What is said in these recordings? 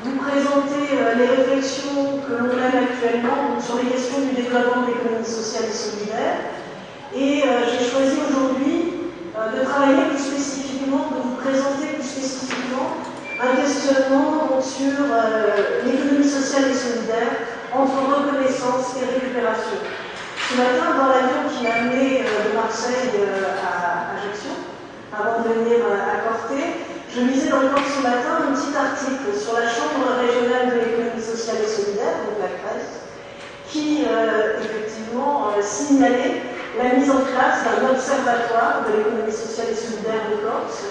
vous présenter les réflexions que l'on mène actuellement sur les questions du développement de l'économie sociale et solidaire. Et j'ai choisi aujourd'hui de travailler plus spécifiquement, de vous présenter plus spécifiquement un questionnement sur l'économie sociale et solidaire entre reconnaissance et récupération. Ce matin, dans l'avion qui m'a amené de Marseille à Ajaccio, avant de venir à Corté, je lisais dans le Corse ce matin un petit article sur la Chambre régionale de l'économie sociale et solidaire, donc la CRES, qui effectivement signalait la mise en place d'un observatoire de l'économie sociale et solidaire de Corse.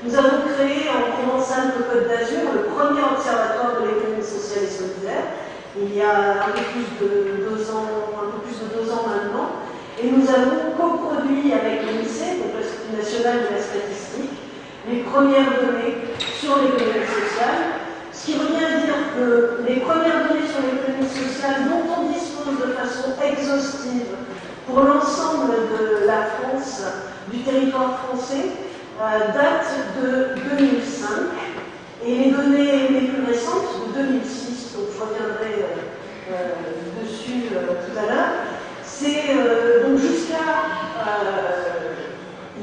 Nous avons créé en Provence-Alpes-Côte d'Azur le premier observatoire de l'économie sociale et solidaire, il y a un peu plus de 2 ans maintenant, et nous avons coproduit avec l'INSEE, donc l'Institut national de la statistique, les premières données sur l'économie sociale, ce qui revient à dire que les premières données sur l'économie sociale dont on dispose de façon exhaustive pour l'ensemble de la France, du territoire français, datent de 2005, et les données les plus récentes de 2006, donc je reviendrai dessus tout à l'heure, c'est donc jusqu'à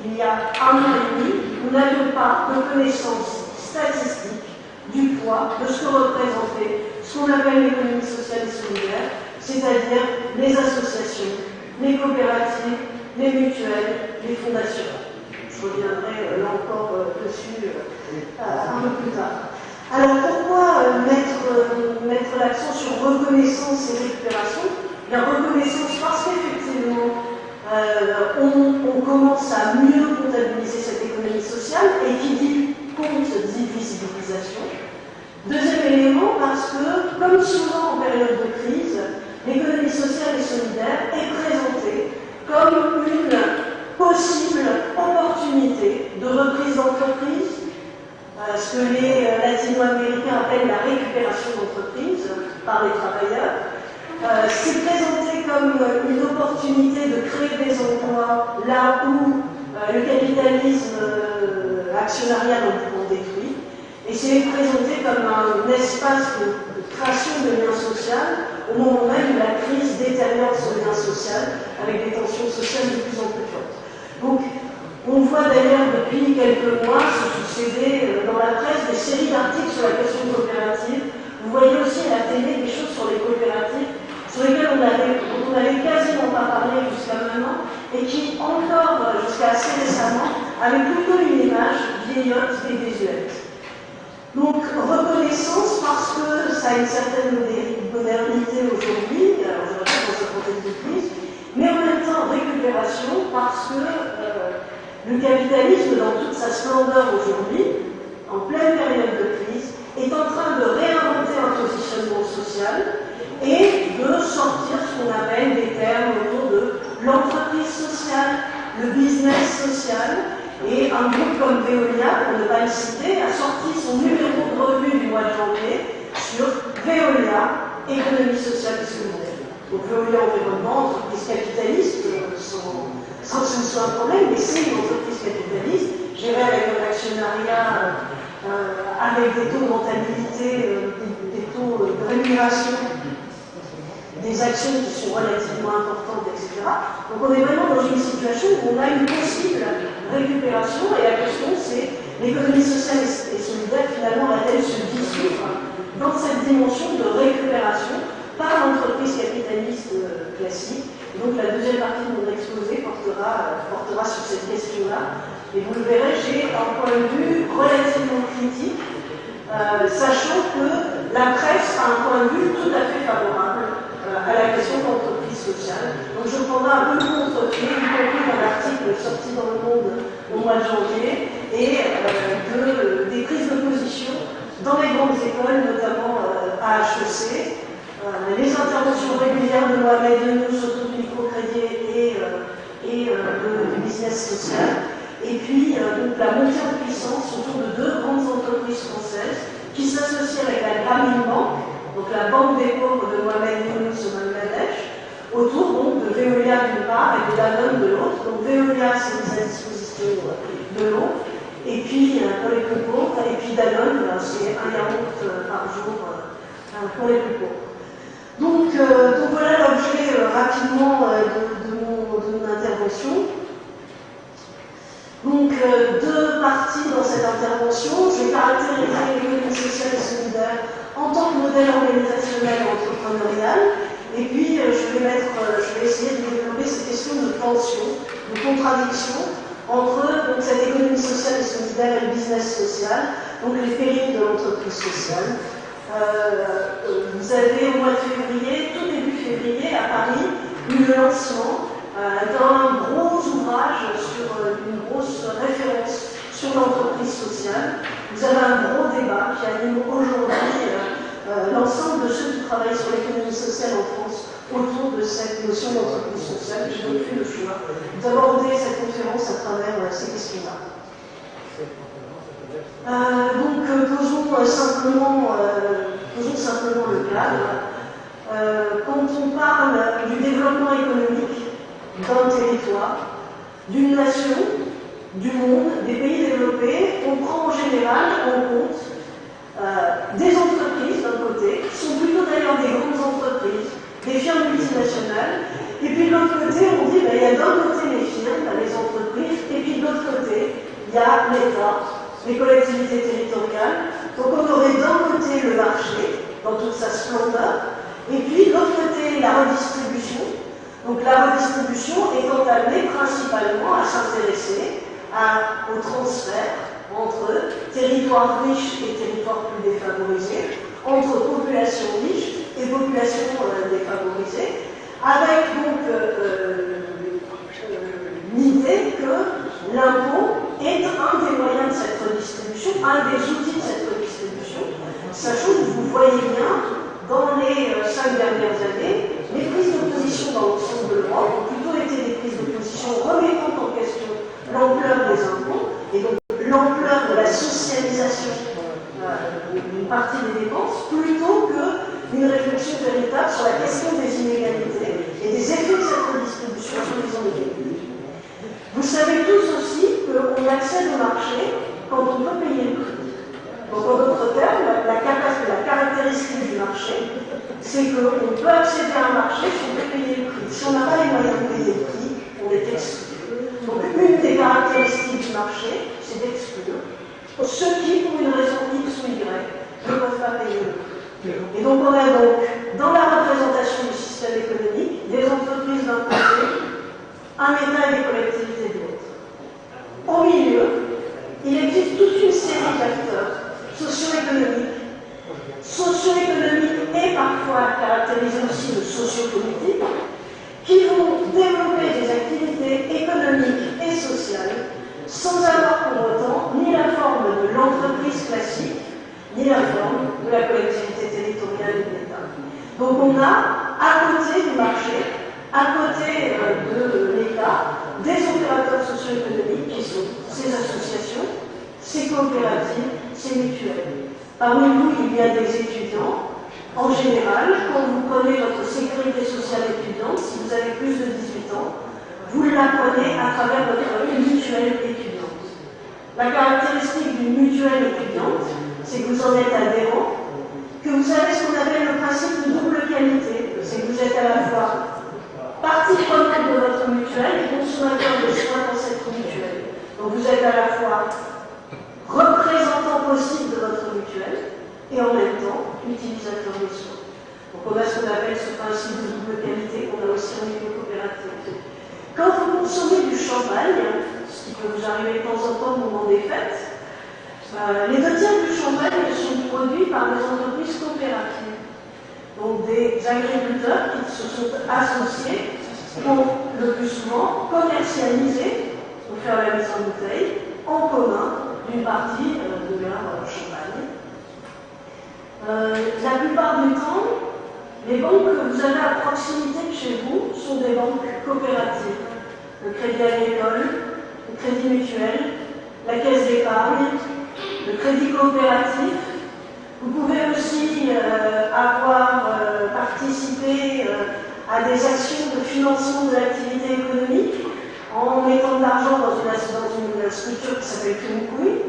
il y a 1 an et demi, nous n'avions pas de connaissance statistique du poids de ce que représentait ce qu'on appelle l'économie sociale et solidaire, c'est-à-dire les associations, les coopératives, les mutuelles, les fondations. Je reviendrai là encore dessus un peu plus tard. Alors pourquoi mettre l'accent sur reconnaissance et récupération? La reconnaissance parce qu'effectivement, on commence à mieux comptabiliser cette économie sociale, et qui dit compte dit visibilisation. Deuxième élément, parce que, comme souvent en période de crise, l'économie sociale et solidaire est présentée comme une possible opportunité de reprise d'entreprise, ce que les latino-américains appellent la récupération d'entreprise par les travailleurs. C'est présenté comme une opportunité de créer des emplois là où le capitalisme actionnarial en détruit, et c'est présenté comme un espace de création de liens sociaux au moment même où la crise détériore ce lien social avec des tensions sociales de plus en plus fortes. Donc, on voit d'ailleurs depuis quelques mois se succéder dans la presse des séries d'articles sur la question coopérative. Vous voyez aussi à la télé des choses sur les coopératives sur lesquelles on n'avait quasiment pas parlé jusqu'à maintenant, et qui encore, jusqu'à assez récemment, avaient plutôt une image vieillotte et désuète. Donc, reconnaissance parce que ça a une certaine modernité aujourd'hui, alors je répète dans ce contexte de crise, mais en même temps récupération parce que le capitalisme, dans toute sa splendeur aujourd'hui, en pleine période de crise, est en train de réinventer un positionnement social et de sortir ce qu'on appelle des termes autour de l'entreprise sociale, le business social. Et un groupe comme Veolia, pour ne pas le citer, a sorti son numéro de revue du mois de janvier sur Veolia, économie sociale et solidaire. Donc Veolia Environnement, entreprise capitaliste, sans que ce soit un problème, mais c'est une entreprise capitaliste, gérée avec un actionnariat avec des taux de rentabilité, des taux de rémunération des actions qui sont relativement importantes, etc. Donc on est vraiment dans une situation où on a une possible récupération, et la question c'est, l'économie sociale et solidaire finalement va-t-elle se dissoudre dans cette dimension de récupération par l'entreprise capitaliste classique? Donc la deuxième partie de mon exposé portera sur cette question-là, et vous le verrez, j'ai un point de vue relativement critique, sachant que la presse a un point de vue tout à fait favorable à la question d'entreprise sociale. Donc je prendrai un peu le contre-pied, y compris dans l'article sorti dans Le Monde au mois de janvier, et des prises de position dans les grandes écoles, notamment à HEC, les interventions régulières de Mohamed Younous autour du microcrédit et du business social, et puis donc la montée en puissance autour de 2 grandes entreprises françaises qui s'associent avec la Grameen Bank, donc la banque des pauvres de Mohamed Younous au Bangladesh, autour donc de Veolia d'une part et de Danone de l'autre. Donc Veolia s'est mise à disposition de l'eau, et puis pour les plus pauvres, et puis Danone, c'est un yaourt par jour pour les plus pauvres. Donc voilà l'objet rapidement de mon intervention. Donc deux parties dans cette intervention. Je vais caractériser l'économie sociale et solidaire en tant que modèle organisationnel et entrepreneurial. Et puis je vais essayer de développer ces questions de tension, de contradiction entre donc, cette économie sociale et solidaire et le business social, donc les périls de l'entreprise sociale. Vous avez au mois de février, tout début février, à Paris, eu le lancement d'un gros ouvrage sur une grosse référence sur l'entreprise sociale. Vous avez un gros débat qui anime aujourd'hui l'ensemble de ceux qui travaillent sur l'économie sociale en France autour de cette notion d'entreprise sociale. J'ai donc fait le choix d'aborder cette conférence à travers ces questions-là. Posons simplement le cadre. Quand on parle du développement économique d'un territoire, d'une nation, du monde, des pays développés, on prend en général en compte des entreprises d'un côté, qui sont plutôt d'ailleurs des grandes entreprises, des firmes multinationales, et puis de l'autre côté, on dit il y a d'un côté les firmes, les entreprises, et puis de l'autre côté, il y a l'État, les collectivités territoriales. Donc on aurait d'un côté le marché, dans toute sa splendeur, et puis de l'autre côté la redistribution. Donc la redistribution étant amenée principalement à s'intéresser au transfert entre territoires riches et territoires plus défavorisés, entre populations riches et populations défavorisées, avec donc l'idée que l'impôt est un des moyens de cette redistribution, un des outils de cette redistribution, sachant que vous voyez bien, dans les 5 dernières années, les prises de position dans l'ensemble de l'Europe ont plutôt été des prises de position remettant en question l'ampleur des impôts, et donc l'ampleur de la socialisation d'une partie des dépenses, plutôt qu'une réflexion véritable sur la question des inégalités et des effets de cette redistribution sur les inégalités. Vous savez tous aussi qu'on accède au marché quand on peut payer le prix. Donc en d'autres termes, la caractéristique du marché, c'est qu'on peut accéder à un marché si on peut payer le prix. Si on n'a pas les moyens de payer le prix, on est exclu. Donc une des caractéristiques du marché, c'est d'exclure ceux qui, pour une raison X ou Y, ne peuvent pas payer le prix. Et donc on a donc, dans la représentation du système économique, des entreprises d'un côté, un État et des collectivités de l'autre. Au milieu, il existe toute une série d'acteurs socio-économiques et parfois caractérisés aussi de sociopolitiques, qui vont développer des activités économiques et sociales sans avoir pour autant ni la forme de l'entreprise classique, ni la forme de la collectivité territoriale et de l'État. Donc on a, à côté du marché, à côté de l'État, des opérateurs socio-économiques qui sont ces associations, ces coopératives, ces mutuelles. Parmi nous, il y a des étudiants. En général, quand vous prenez votre sécurité sociale étudiante, si vous avez plus de 18 ans, vous l'apprenez à travers votre mutuelle étudiante. La caractéristique d'une mutuelle étudiante, c'est que vous en êtes adhérent, que vous avez ce qu'on appelle le principe de double qualité, c'est que vous êtes à la fois partie prenante de votre mutuelle et consommateur de soins dans cette mutuelle. Donc vous êtes à la fois représentant possible de votre mutuelle et en même temps utilisateur des soins. Donc on a ce qu'on appelle ce principe de double qualité qu'on a aussi en niveau coopératif. Quand vous consommez du champagne, ce qui peut vous arriver de temps en temps au moment des fêtes, les 2 tiers du champagne sont produits par des entreprises coopératives. Donc des agriculteurs qui se sont associés pour le plus souvent commercialiser, pour faire la mise en bouteille, en commun d'une partie de leur champagne. La plupart du temps, les banques que vous avez à proximité de chez vous sont des banques coopératives. Le Crédit Agricole, le Crédit Mutuel, la Caisse d'épargne, le Crédit Coopératif. Vous pouvez aussi avoir participé à des actions de financement de l'activité économique en mettant de l'argent dans une structure qui s'appelle Crédit.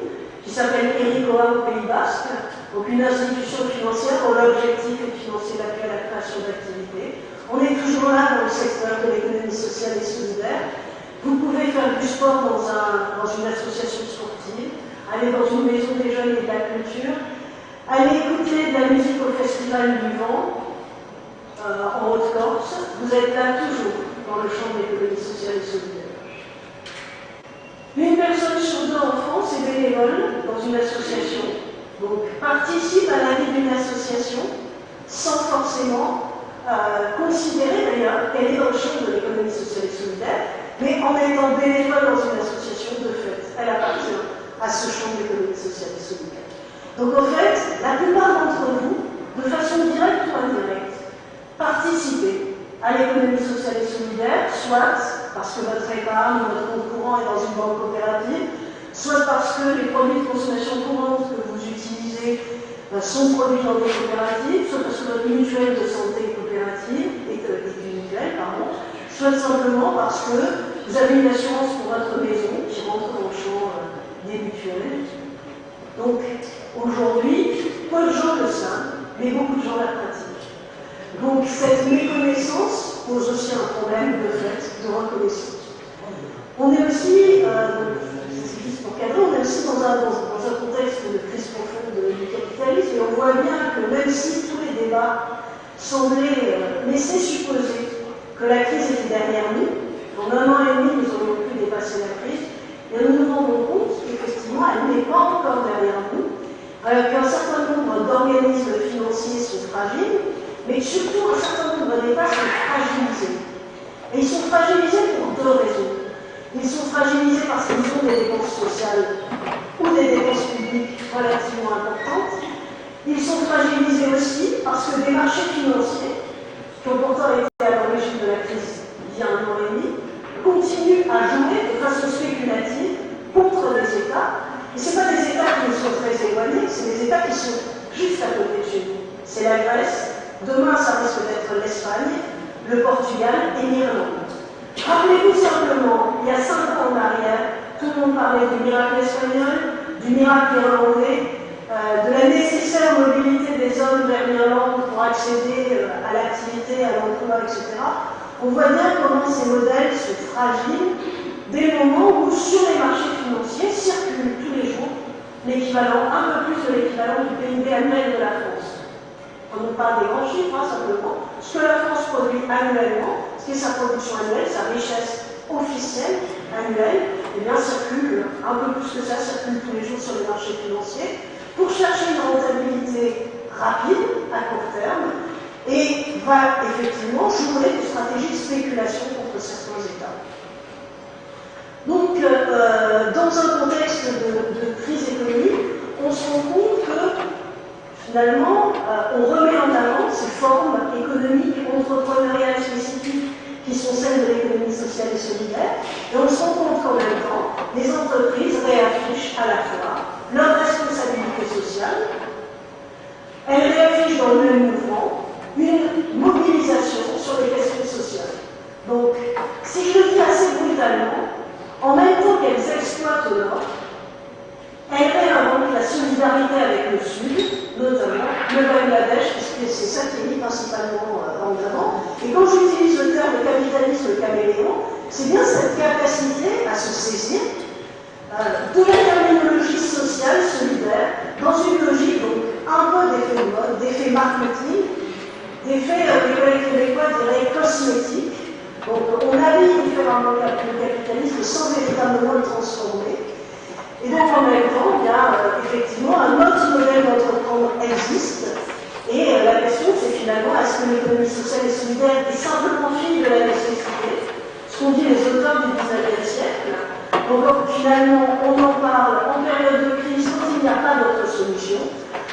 qui s'appelle Ericoa au Pays Basque, donc une institution financière dont l'objectif est de financer l'appui à la création d'activités. On est toujours là dans le secteur de l'économie sociale et solidaire. Vous pouvez faire du sport dans une association sportive, aller dans une maison des jeunes et de la culture, aller écouter de la musique au Festival du Vent, en Haute-Corse. Vous êtes là toujours dans le champ de l'économie sociale et solidaire. Une personne sur deux en France est bénévole dans une association, donc participe à la vie d'une association sans forcément considérer d'ailleurs qu'elle est dans le champ de l'économie sociale et solidaire, mais en étant bénévole dans une association, de fait, elle appartient à ce champ de l'économie sociale et solidaire. Donc en fait, la plupart d'entre vous, de façon directe ou indirecte, participez à l'économie sociale et solidaire, soit parce que votre épargne ou votre compte courant est dans une banque coopérative, soit parce que les produits de consommation courante que vous utilisez sont produits dans des coopératives, soit parce que votre mutuelle de santé est coopérative, est une mutuelle, pardon, soit simplement parce que vous avez une assurance pour votre maison qui rentre dans le champ des mutuelles. Donc aujourd'hui, peu de gens le savent, mais beaucoup de gens la pratiquent. Donc cette méconnaissance pose aussi un problème de fait de reconnaissance. On est aussi, c'est juste pour cadrer, on est aussi dans un contexte de crise profonde du capitalisme, et on voit bien que même si tous les débats semblaient laisser supposer que la crise était derrière nous, en 1 an et demi nous aurions pu dépasser la crise, et nous nous rendons compte qu'effectivement elle n'est pas encore derrière nous, qu'un certain nombre d'organismes financiers sont fragiles, mais surtout un certain nombre d'États sont fragilisés. Et ils sont fragilisés pour 2 raisons. Ils sont fragilisés parce qu'ils ont des dépenses sociales ou des dépenses publiques relativement importantes. Ils sont fragilisés aussi parce que des marchés financiers, qui ont pourtant été à l'origine de la crise il y a 1 an et demi, continuent à jouer de façon spéculative contre les États. Et ce pas des États qui nous sont très éloignés, c'est des États qui sont juste à côté de chez nous. C'est la Grèce. Demain, ça risque d'être l'Espagne, le Portugal et l'Irlande. Rappelez-vous simplement, il y a 5 ans en arrière, tout le monde parlait du miracle espagnol, du miracle irlandais, de la nécessaire mobilité des hommes vers l'Irlande pour accéder à l'activité, à l'emploi, etc. On voit bien comment ces modèles sont fragiles dès le moment où, sur les marchés financiers, circulent tous les jours l'équivalent, un peu plus de l'équivalent du PIB annuel de la France. On ne parle des grands chiffres, simplement. Ce que la France produit annuellement, ce qui est sa production annuelle, sa richesse officielle annuelle, eh bien, circule, un peu plus que ça, circule tous les jours sur les marchés financiers pour chercher une rentabilité rapide, à court terme, et va effectivement jouer des stratégies de spéculation contre certains États. Donc, dans un contexte de crise économique, on se rend compte que finalement, on remet en avant ces formes économiques entrepreneuriales spécifiques qui sont celles de l'économie sociale et solidaire, et on se rend compte qu'en même temps, les entreprises réaffichent à la fois leur responsabilité sociale, elles réaffichent dans le même mouvement une mobilisation sur les questions sociales. Donc, si je le dis assez brutalement, en même temps qu'elles exploitent le Nord, elles réinventent la solidarité avec le Sud, notamment le Bangladesh, puisque c'est ça qui est mis principalement en avant. Et quand j'utilise le terme de capitalisme caméléon, c'est bien cette capacité à se saisir de la terminologie sociale, solidaire, dans une logique donc un peu d'effet de mode, d'effet marketing, d'effet, les collègues québécois diraient cosmétique. Donc on habille différemment le capitalisme sans véritablement le transformer. Et donc en même temps, il y a effectivement un autre modèle d'entreprendre existe. Et la question c'est finalement, est-ce que l'économie sociale et solidaire est simplement fille de la nécessité, ce qu'ont dit les auteurs du XIXe siècle. Donc finalement, on en parle en période de crise quand il n'y a pas d'autre solution.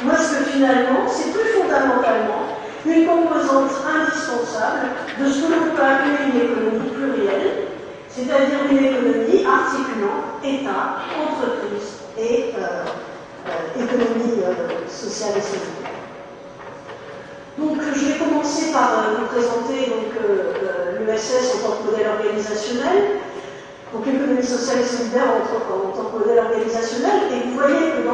Ou est-ce que finalement, c'est plus fondamentalement une composante indispensable de ce que l'on peut appeler une économie plurielle, c'est-à-dire une économie articulant État, entreprise et économie sociale et solidaire. Donc je vais commencer par vous présenter l'ESS en tant que modèle organisationnel. Donc l'économie sociale et solidaire en tant que modèle organisationnel, et vous voyez que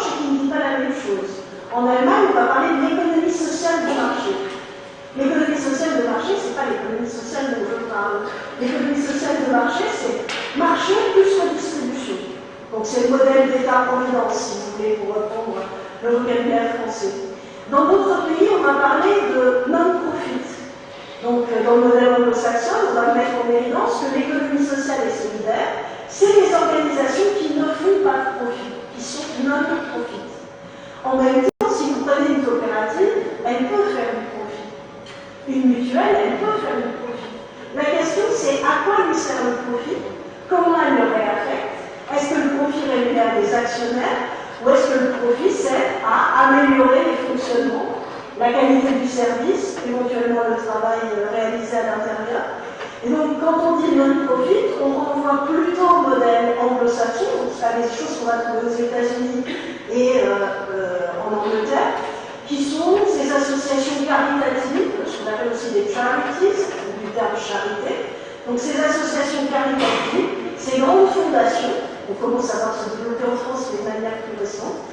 revanche et qui ne dit pas la même chose. En Allemagne, on va parler de l'économie sociale du marché. L'économie sociale de marché, ce n'est pas l'économie sociale dont je parle. L'économie sociale de marché, c'est marché plus redistribution. Donc c'est le modèle d'État-providence, si vous voulez, pour reprendre le vocabulaire français. Dans d'autres pays, on va parler de non-profit. Donc dans le modèle anglo-saxon, on va mettre en évidence que l'économie sociale et solidaire, c'est les organisations qui ne font pas de profit, qui sont non-profit. En même temps, si vous prenez une coopérative, elle peut faire du profit. Une mutuelle, elle peut faire du profit. La question, c'est à quoi lui sert le profit? Comment elle le réaffecte? Est-ce que le profit rémunère des actionnaires? Ou est-ce que le profit sert à améliorer les fonctionnements, la qualité du service, éventuellement le travail réalisé à l'intérieur? Et donc, quand on dit non-profit, on renvoie plutôt au modèle anglo-saxon, donc ça des choses qu'on va trouver aux États-Unis et en Angleterre, qui sont ces associations caritatives, ce qu'on appelle aussi des charities, du terme charité. Donc, ces associations caritatives, ces grandes fondations, on commence à voir se développer en France de manière plus récente,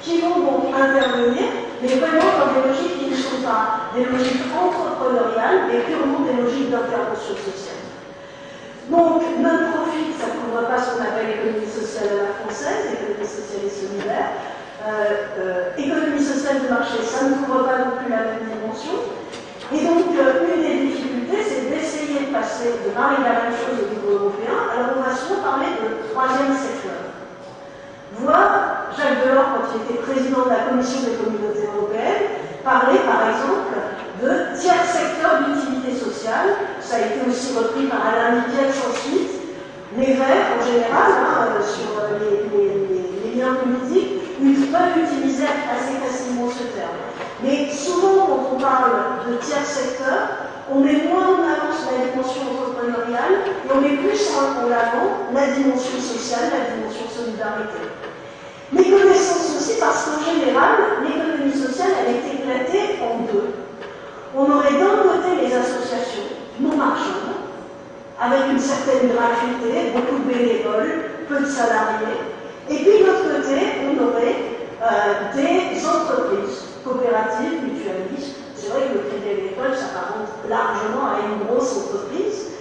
qui vont donc intervenir, mais vraiment dans des logiques qui ne sont pas des logiques entrepreneuriales, mais purement des logiques d'intervention sociale. Donc, non-profit, ça ne couvre pas ce qu'on appelle l'économie sociale à la française, l'économie sociale et solidaire. Économie sociale de marché, ça ne couvre pas non plus la même dimension. Et donc, une des difficultés, c'est d'essayer de passer, de parler de la même chose au niveau européen. Alors, on va souvent parler de troisième secteur. Voir Jacques Delors, quand il était président de la Commission des communautés européennes, parler, par exemple, de tiers secteur d'utilité sociale. Ça a été aussi repris par Alain Miquel ensuite. Les Verts, en général, sur les liens politiques, ils peuvent utiliser assez facilement ce terme. Mais souvent, quand on parle de tiers secteur, on met moins en avant la dimension entrepreneuriale et on met plus en avant la dimension sociale, la dimension solidarité. Méconnaissance aussi parce qu'en général, l'économie sociale, elle est éclatée en deux. On aurait d'un côté les associations non marchandes, avec une certaine gratuité, beaucoup de bénévoles, peu de salariés. Et puis de l'autre côté, on aurait des entreprises coopératives, mutualistes. C'est vrai que le Crédit Agricole s'apparente largement à une grosse entreprise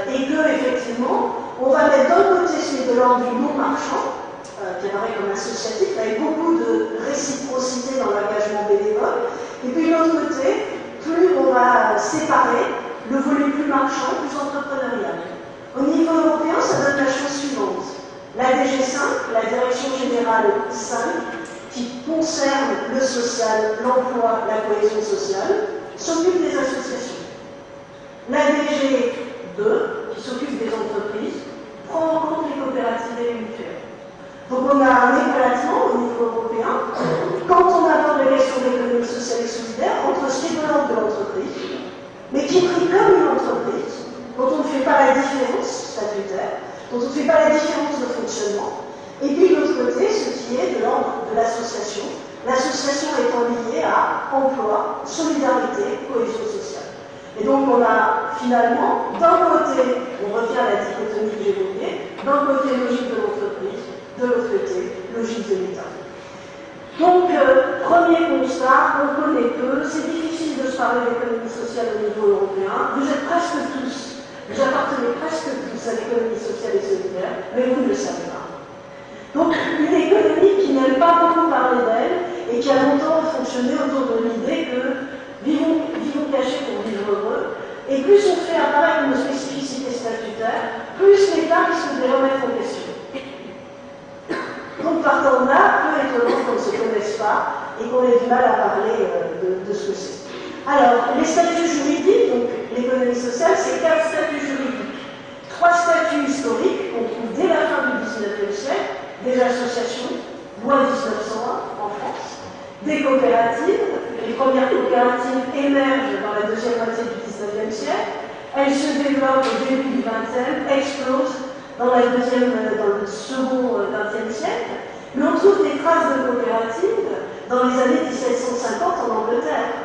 et que, effectivement, on va mettre d'un côté celui de l'ordre du non-marchand, qui apparaît comme associatif, avec beaucoup de réciprocité dans l'engagement bénévole, et puis de l'autre côté, plus on va séparer le volet plus marchand, plus entrepreneurial. Au niveau européen, ça donne la chose suivante. La DG5, la Direction Générale 5, qui concerne le social, l'emploi, la cohésion sociale, s'occupe des associations. La DG2, qui s'occupe des entreprises, prend en compte les coopératives et les mutuelles. Donc on a un éclatement au niveau européen, quand on aborde la question de l'économie sociale et solidaire, entre ce qui est de l'ordre de l'entreprise, mais qui est pris comme une entreprise, dont on ne fait pas la différence statutaire, dont on ne fait pas la différence de fonctionnement, et puis de l'autre côté, ce qui est de l'ordre de l'association, l'association étant liée à emploi, solidarité, cohésion sociale. Et donc on a finalement, d'un côté, on revient à la dichotomie que j'évoquais, d'un côté logique de l'entreprise, de l'autre côté, logique de l'État. Donc, premier constat, on connaît peu, c'est difficile de se parler d'économie sociale au niveau européen. Vous êtes presque tous, vous appartenez presque tous à l'économie sociale et solidaire, mais vous ne le savez pas. Donc, une économie qui n'aime pas beaucoup parler d'elle et qui a longtemps fonctionné autour de l'idée que vivons cachés pour vivre heureux, et plus on fait apparaître une spécificité statutaire, plus l'État risque de les remettre en question. Donc, partant de là, peu étonnant qu'on ne se connaisse pas et qu'on ait du mal à parler de ce que c'est. Alors, les statuts juridiques, donc l'économie sociale, c'est 4 statuts juridiques. 3 statuts historiques qu'on trouve dès la fin du XIXe siècle, des associations, loi 1901 en France, des coopératives. Les premières coopératives émergent dans la deuxième moitié du XIXe siècle. Elles se développent au début du XXe, explosent dans le second XXe siècle, mais on trouve des traces de coopératives dans les années 1750 en Angleterre.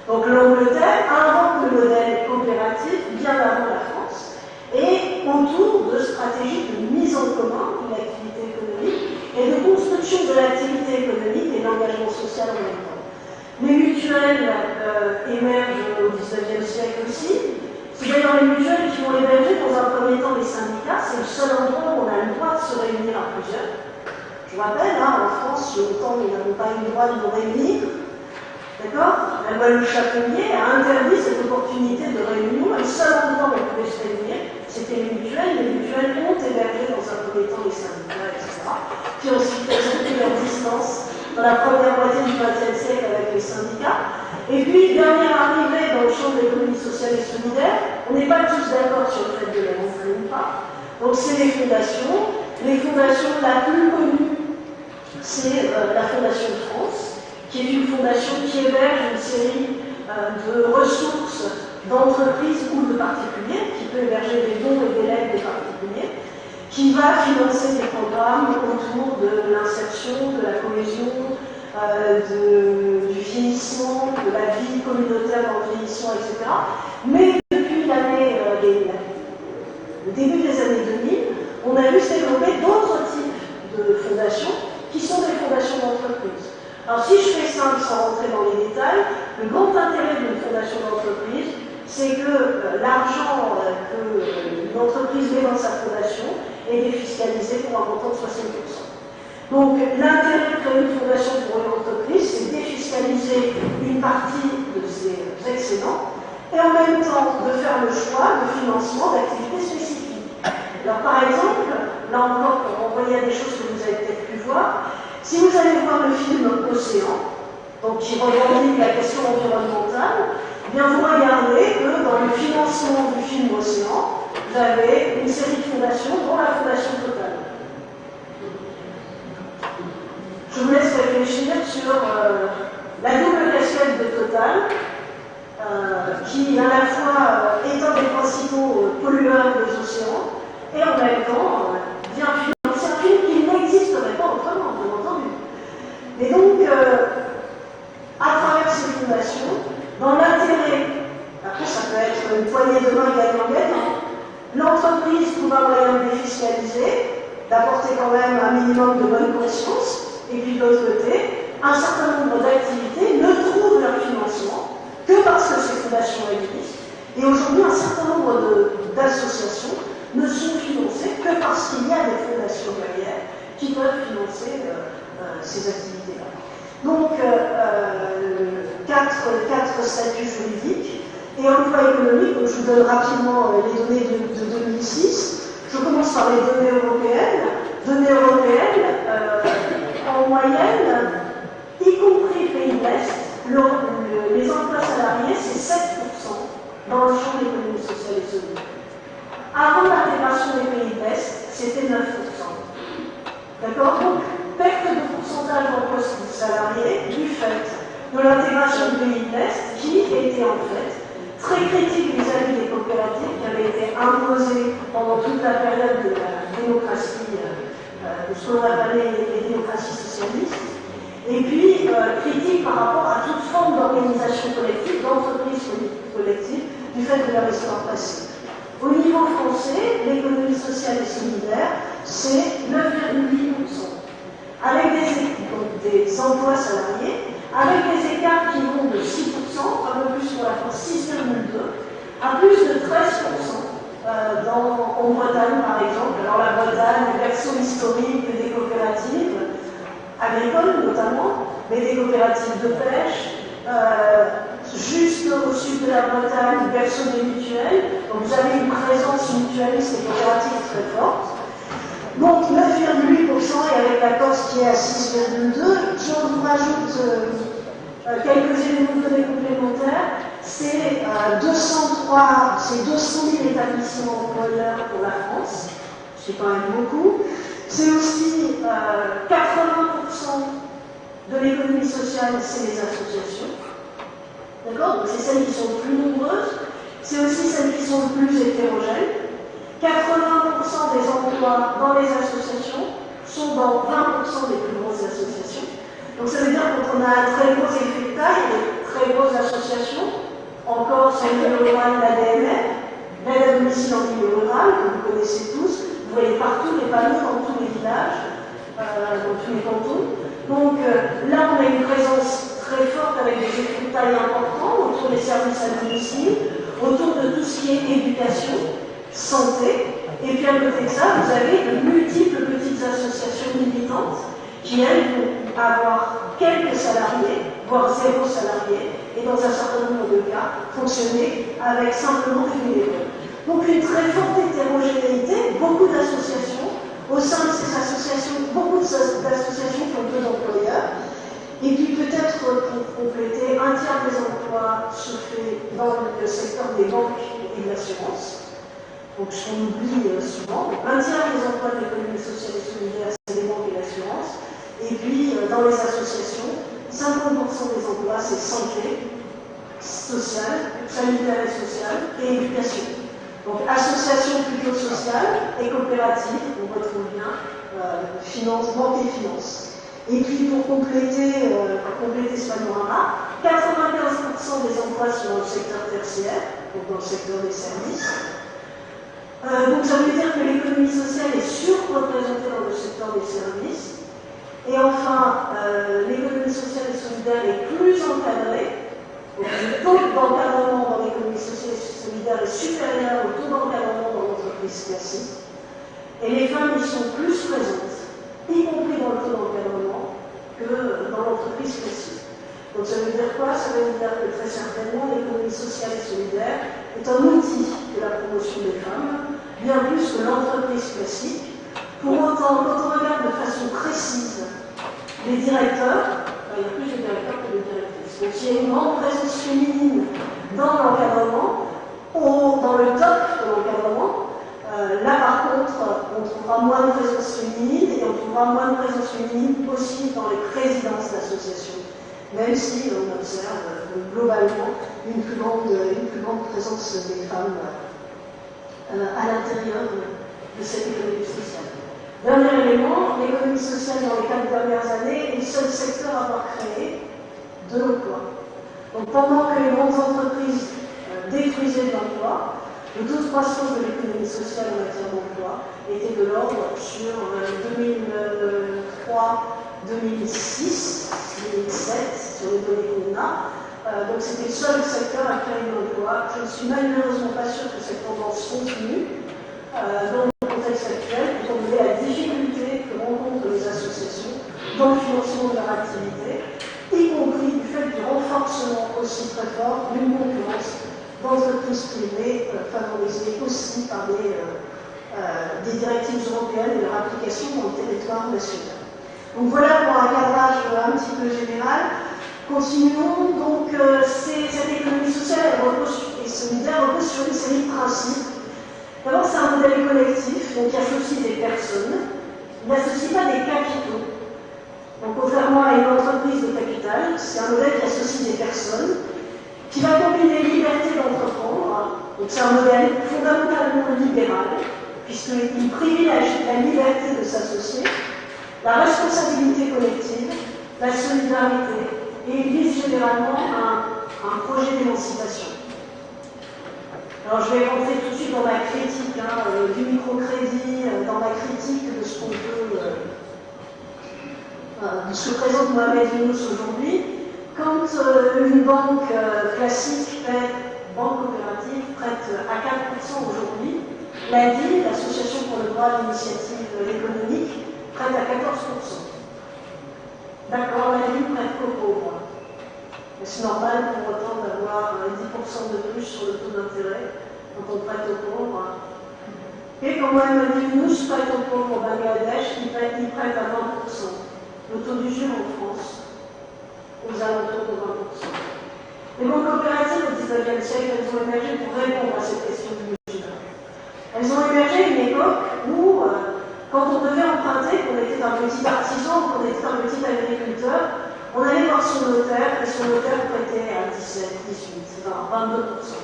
Donc l'Angleterre invente le modèle coopératif bien avant la France, et autour de stratégies de mise en commun d'une activité économique et de construction fonction de l'activité économique et de l'engagement social en même temps. Les mutuelles émergent au XIXe siècle aussi. C'est d'ailleurs les mutuelles qui vont héberger dans un premier temps les syndicats. C'est le seul endroit où on a le droit de se réunir à plusieurs. Je vous rappelle, hein, en France, longtemps, nous n'avons pas eu le droit de nous réunir. D'accord? La loi Le Chapelier a interdit cette opportunité de réunion. Le seul endroit où on pouvait se réunir, c'était les mutuelles. Les mutuelles ont hébergé dans un premier temps les syndicats, etc. Puis ensuite, elles ont pris leur distance dans la première moitié du XXe siècle avec les syndicats. Et puis, dernière arrivée dans le champ de l'économie sociale et solidaire, on n'est pas tous d'accord sur le fait de les rentrer ou pas. Donc, c'est les fondations. Les fondations, la plus connue, c'est la Fondation de France, qui est une fondation qui héberge une série de ressources d'entreprises ou de particuliers, qui peut héberger des dons et des legs des particuliers, qui va financer des programmes autour de l'insertion, de la cohésion, du vieillissement, de la vie communautaire dans le vieillissement, etc. Mais depuis le début des années 2000, on a vu se développer d'autres types de fondations qui sont des fondations d'entreprise. Alors si je fais simple sans rentrer dans les détails, le grand intérêt d'une fondation d'entreprise, c'est que l'argent qu'une entreprise met dans sa fondation est défiscalisé pour un montant de 60%. Donc l'intérêt de créer une fondation pour une entreprise, c'est défiscaliser une partie de ses excédents et en même temps de faire le choix de financement d'activités spécifiques. Alors par exemple, là encore pour renvoyer à des choses que vous avez peut-être pu voir, si vous allez voir le film Océan, donc qui revendique la question environnementale, eh bien vous regardez que dans le financement du film Océan, vous avez une série de fondations, dont la Fondation Total. Je vous laisse réfléchir sur la double casquette de Total, qui à la fois est un des principaux pollueurs des océans, et en même temps vient financer un film qui n'existerait pas autrement, bien entendu. Et donc, à travers ces fondations, dans l'intérêt, après ça peut être une poignée de main gagnant-gagnant, l'entreprise trouve un moyen de défiscaliser, d'apporter quand même un minimum de bonne conscience, et puis de l'autre côté, un certain nombre d'activités ne trouvent leur financement que parce que ces fondations existent, et aujourd'hui un certain nombre d'associations ne sont financées que parce qu'il y a des fondations derrière qui peuvent financer ces activités-là. Donc, quatre statuts juridiques et emploi économique. Donc je vous donne rapidement les données de 2006. Je commence par les données européennes. Données européennes, en moyenne, y compris pays de l'Est, les emplois salariés, c'est 7% dans le champ de l'économie sociale et solidaire. Avant l'intégration des pays de l'Est, c'était 9%. D'accord? Donc, perte de pourcentage d'emplois salariés du fait de l'intégration des pays de l'Est qui était en fait très critique vis-à-vis des coopératives qui avaient été imposées pendant toute la période de la démocratie, de ce qu'on appelait les démocraties socialistes, et puis critique par rapport à toute forme d'organisation collective, d'entreprise collective, du fait de leur histoire passée. Au niveau français, l'économie sociale et solidaire, c'est 9,8%, avec des emplois salariés, avec des écarts qui vont de 6%, un peu plus pour la France, 6,2%, à plus de 13% en Bretagne, par exemple. Alors la Bretagne, version historique des coopératives, agricoles notamment, mais des coopératives de pêche, juste au sud de la Bretagne, version des mutuelles. Donc vous avez une présence mutualiste et coopérative très forte. Donc 9,8% et avec la Corse qui est à 6,2%. Je vous rajoute quelques éléments de données complémentaires. C'est 200 000 établissements employeurs pour la France. C'est quand même beaucoup. C'est aussi 80% de l'économie sociale, c'est les associations. D'accord? Donc c'est celles qui sont les plus nombreuses. C'est aussi celles qui sont le plus hétérogènes. 80% des emplois dans les associations sont dans 20% des plus grosses associations. Donc ça veut dire qu'on a un très gros effet de taille, des très grosses associations. Encore, c'est le milieu rural, l'ADMR, l'aide à domicile en milieu rural, que vous connaissez tous. Vous voyez partout les panneaux dans tous les villages. dans tous les cantons. Donc là, on a une présence très forte avec des équipes de taille importantes autour des services à domicile, autour de tout ce qui est éducation, santé. Et puis à côté de ça, vous avez de multiples petites associations militantes qui, elles, vont avoir quelques salariés, voire 0 salariés, et dans un certain nombre de cas, fonctionner avec simplement des bénévoles. Donc une très forte hétérogénéité, beaucoup d'associations, au sein de ces associations, beaucoup d'associations qui ont peu d'employeurs, et puis peut-être pour compléter, un tiers des emplois se fait dans le secteur des banques et de l'assurance. Donc ce qu'on oublie souvent, un tiers des emplois de l'économie sociale et solidaire, c'est les banques et l'assurance. Et puis dans les associations, 50% des emplois, c'est santé, sociale, sanitaire et sociale, et éducation. Donc association plutôt sociale et coopérative, on retrouve bien finance, banque et finance. Et puis pour compléter ce panorama, 95% des emplois sont dans le secteur tertiaire, donc dans le secteur des services. Donc ça veut dire que l'économie sociale est surreprésentée dans le secteur des services. Et enfin, l'économie sociale et solidaire est plus encadrée. Donc le taux d'encadrement dans l'économie sociale et solidaire est supérieur au taux d'encadrement dans l'entreprise classique. Et les femmes y sont plus présentes, y compris dans le taux d'encadrement, que dans l'entreprise classique. Donc ça veut dire quoi? Ça veut dire que très certainement l'économie sociale et solidaire est un outil de la promotion des femmes, bien plus que l'entreprise classique. Pour autant, quand on regarde de façon précise les directeurs, il y a plus de directeurs que de directrices. Donc il y a une grande présence féminine dans l'encadrement, dans le top de l'encadrement. Là par contre, on trouvera moins de présence féminine et on trouvera moins de présence féminine aussi dans les présidences d'associations. Même si on observe globalement une plus grande présence des femmes à l'intérieur de cette économie sociale. Dernier élément, l'économie sociale dans les 4 dernières années est le seul secteur à avoir créé de l'emploi. Donc pendant que les grandes entreprises détruisaient de l'emploi, le taux de croissance de l'économie sociale en matière d'emploi était de l'ordre sur 2003, 2006, 2007, sur les données qu'on a. Donc c'était le seul secteur à créer de l'emploi. Je ne suis malheureusement pas sûre que cette tendance continue dans le contexte actuel, étant donné la difficulté que rencontrent les associations dans le financement de leur activité, y compris du fait du renforcement aussi très fort d'une concurrence d'entreprises privées favorisées aussi par des directives européennes et leur application dans le territoire national. Donc voilà pour un cadrage un petit peu général. Continuons, donc cette économie sociale et solidaire repose sur une série de principes. D'abord, c'est un modèle collectif, donc qui associe des personnes, il n'associe pas des capitaux. Donc contrairement à une entreprise de capital, c'est un modèle qui associe des personnes, qui va combiner liberté d'entreprendre, donc c'est un modèle fondamentalement libéral, puisqu'il privilégie la liberté de s'associer, la responsabilité collective, la solidarité, et il vise généralement un projet d'émancipation. Alors je vais rentrer tout de suite dans ma critique du microcrédit, dans ma critique de ce qu'on peut, de ce que présente Mohamed Yunus aujourd'hui. Quand une banque classique banque coopérative, prête à 4% aujourd'hui, l'ADI, l'Association pour le droit à l'initiative économique, prête à 14%. D'accord, l'ADI prête qu'aux pauvres. Mais c'est normal pour autant d'avoir 10% de plus sur le taux d'intérêt quand on prête aux pauvres. Et quand même, nous prête aux pauvres au Bangladesh, ils prêtent à 20%. Le taux d'usure en France, aux alentours de 20%. Les banques coopératives au XIXe siècle, elles ont émergé pour répondre à cette question de l'usure. Elles ont émergé à une époque où, quand on devait emprunter, qu'on était un petit artisan, qu'on était un petit agriculteur, on allait voir son notaire, et son notaire prêtait à 17, 18, 20, 22%.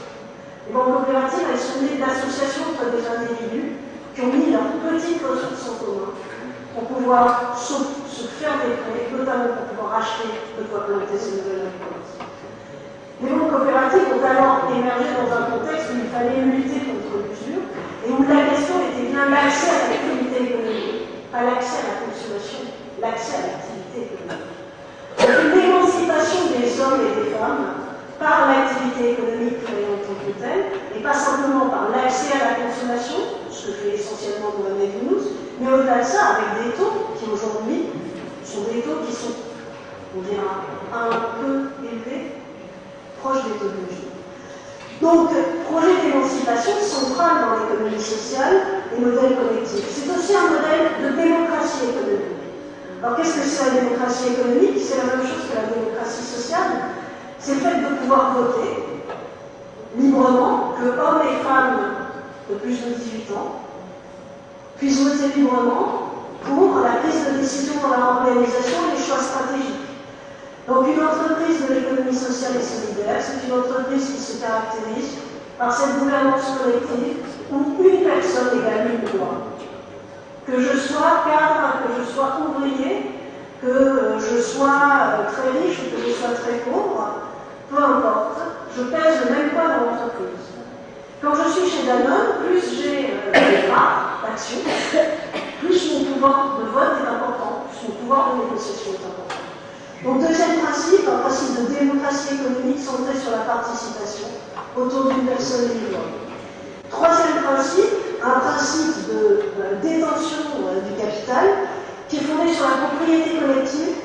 Les banques coopératives, elles sont nées d'associations entre des individus qui ont mis leurs petites ressources en commun pour pouvoir se faire des prêts, notamment pour pouvoir acheter de quoi planter ces nouvelles agricultures. Les banques coopératives ont alors émergé dans un contexte où il fallait lutter contre l'usure et où la question était bien l'accès à l'activité économique, pas l'accès à la consommation, l'accès à l'activité économique. Donc, l'émancipation des hommes et des femmes par l'activité économique créée en tant que telle, et pas simplement par l'accès à la consommation, ce que fait essentiellement Mohamed Younous, mais au-delà de ça, avec des taux qui aujourd'hui sont des taux qui sont, on dira, un peu élevés, proches des taux de vie. Donc, projet d'émancipation central dans l'économie sociale et modèle collectif. C'est aussi un modèle de démocratie économique. Alors, qu'est-ce que c'est la démocratie économique? C'est la même chose que la démocratie sociale. C'est le fait de pouvoir voter librement, que hommes et femmes de plus de 18 ans puissent voter librement pour la prise de décision dans leur organisation et les choix stratégiques. Donc une entreprise de l'économie sociale et solidaire, c'est une entreprise qui se caractérise par cette gouvernance collective où une personne égale une loi. Que je sois cadre, que je sois ouvrier, que je sois très riche ou que je sois très pauvre, peu importe, je pèse le même poids dans l'entreprise. Quand je suis chez Danone, plus j'ai des parts d'action, plus mon pouvoir de vote est important, plus mon pouvoir de négociation est important. Donc deuxième principe, un principe de démocratie économique centré sur la participation autour d'une personne libre. Troisième principe, un principe de détention du capital qui est fondé sur la propriété collective,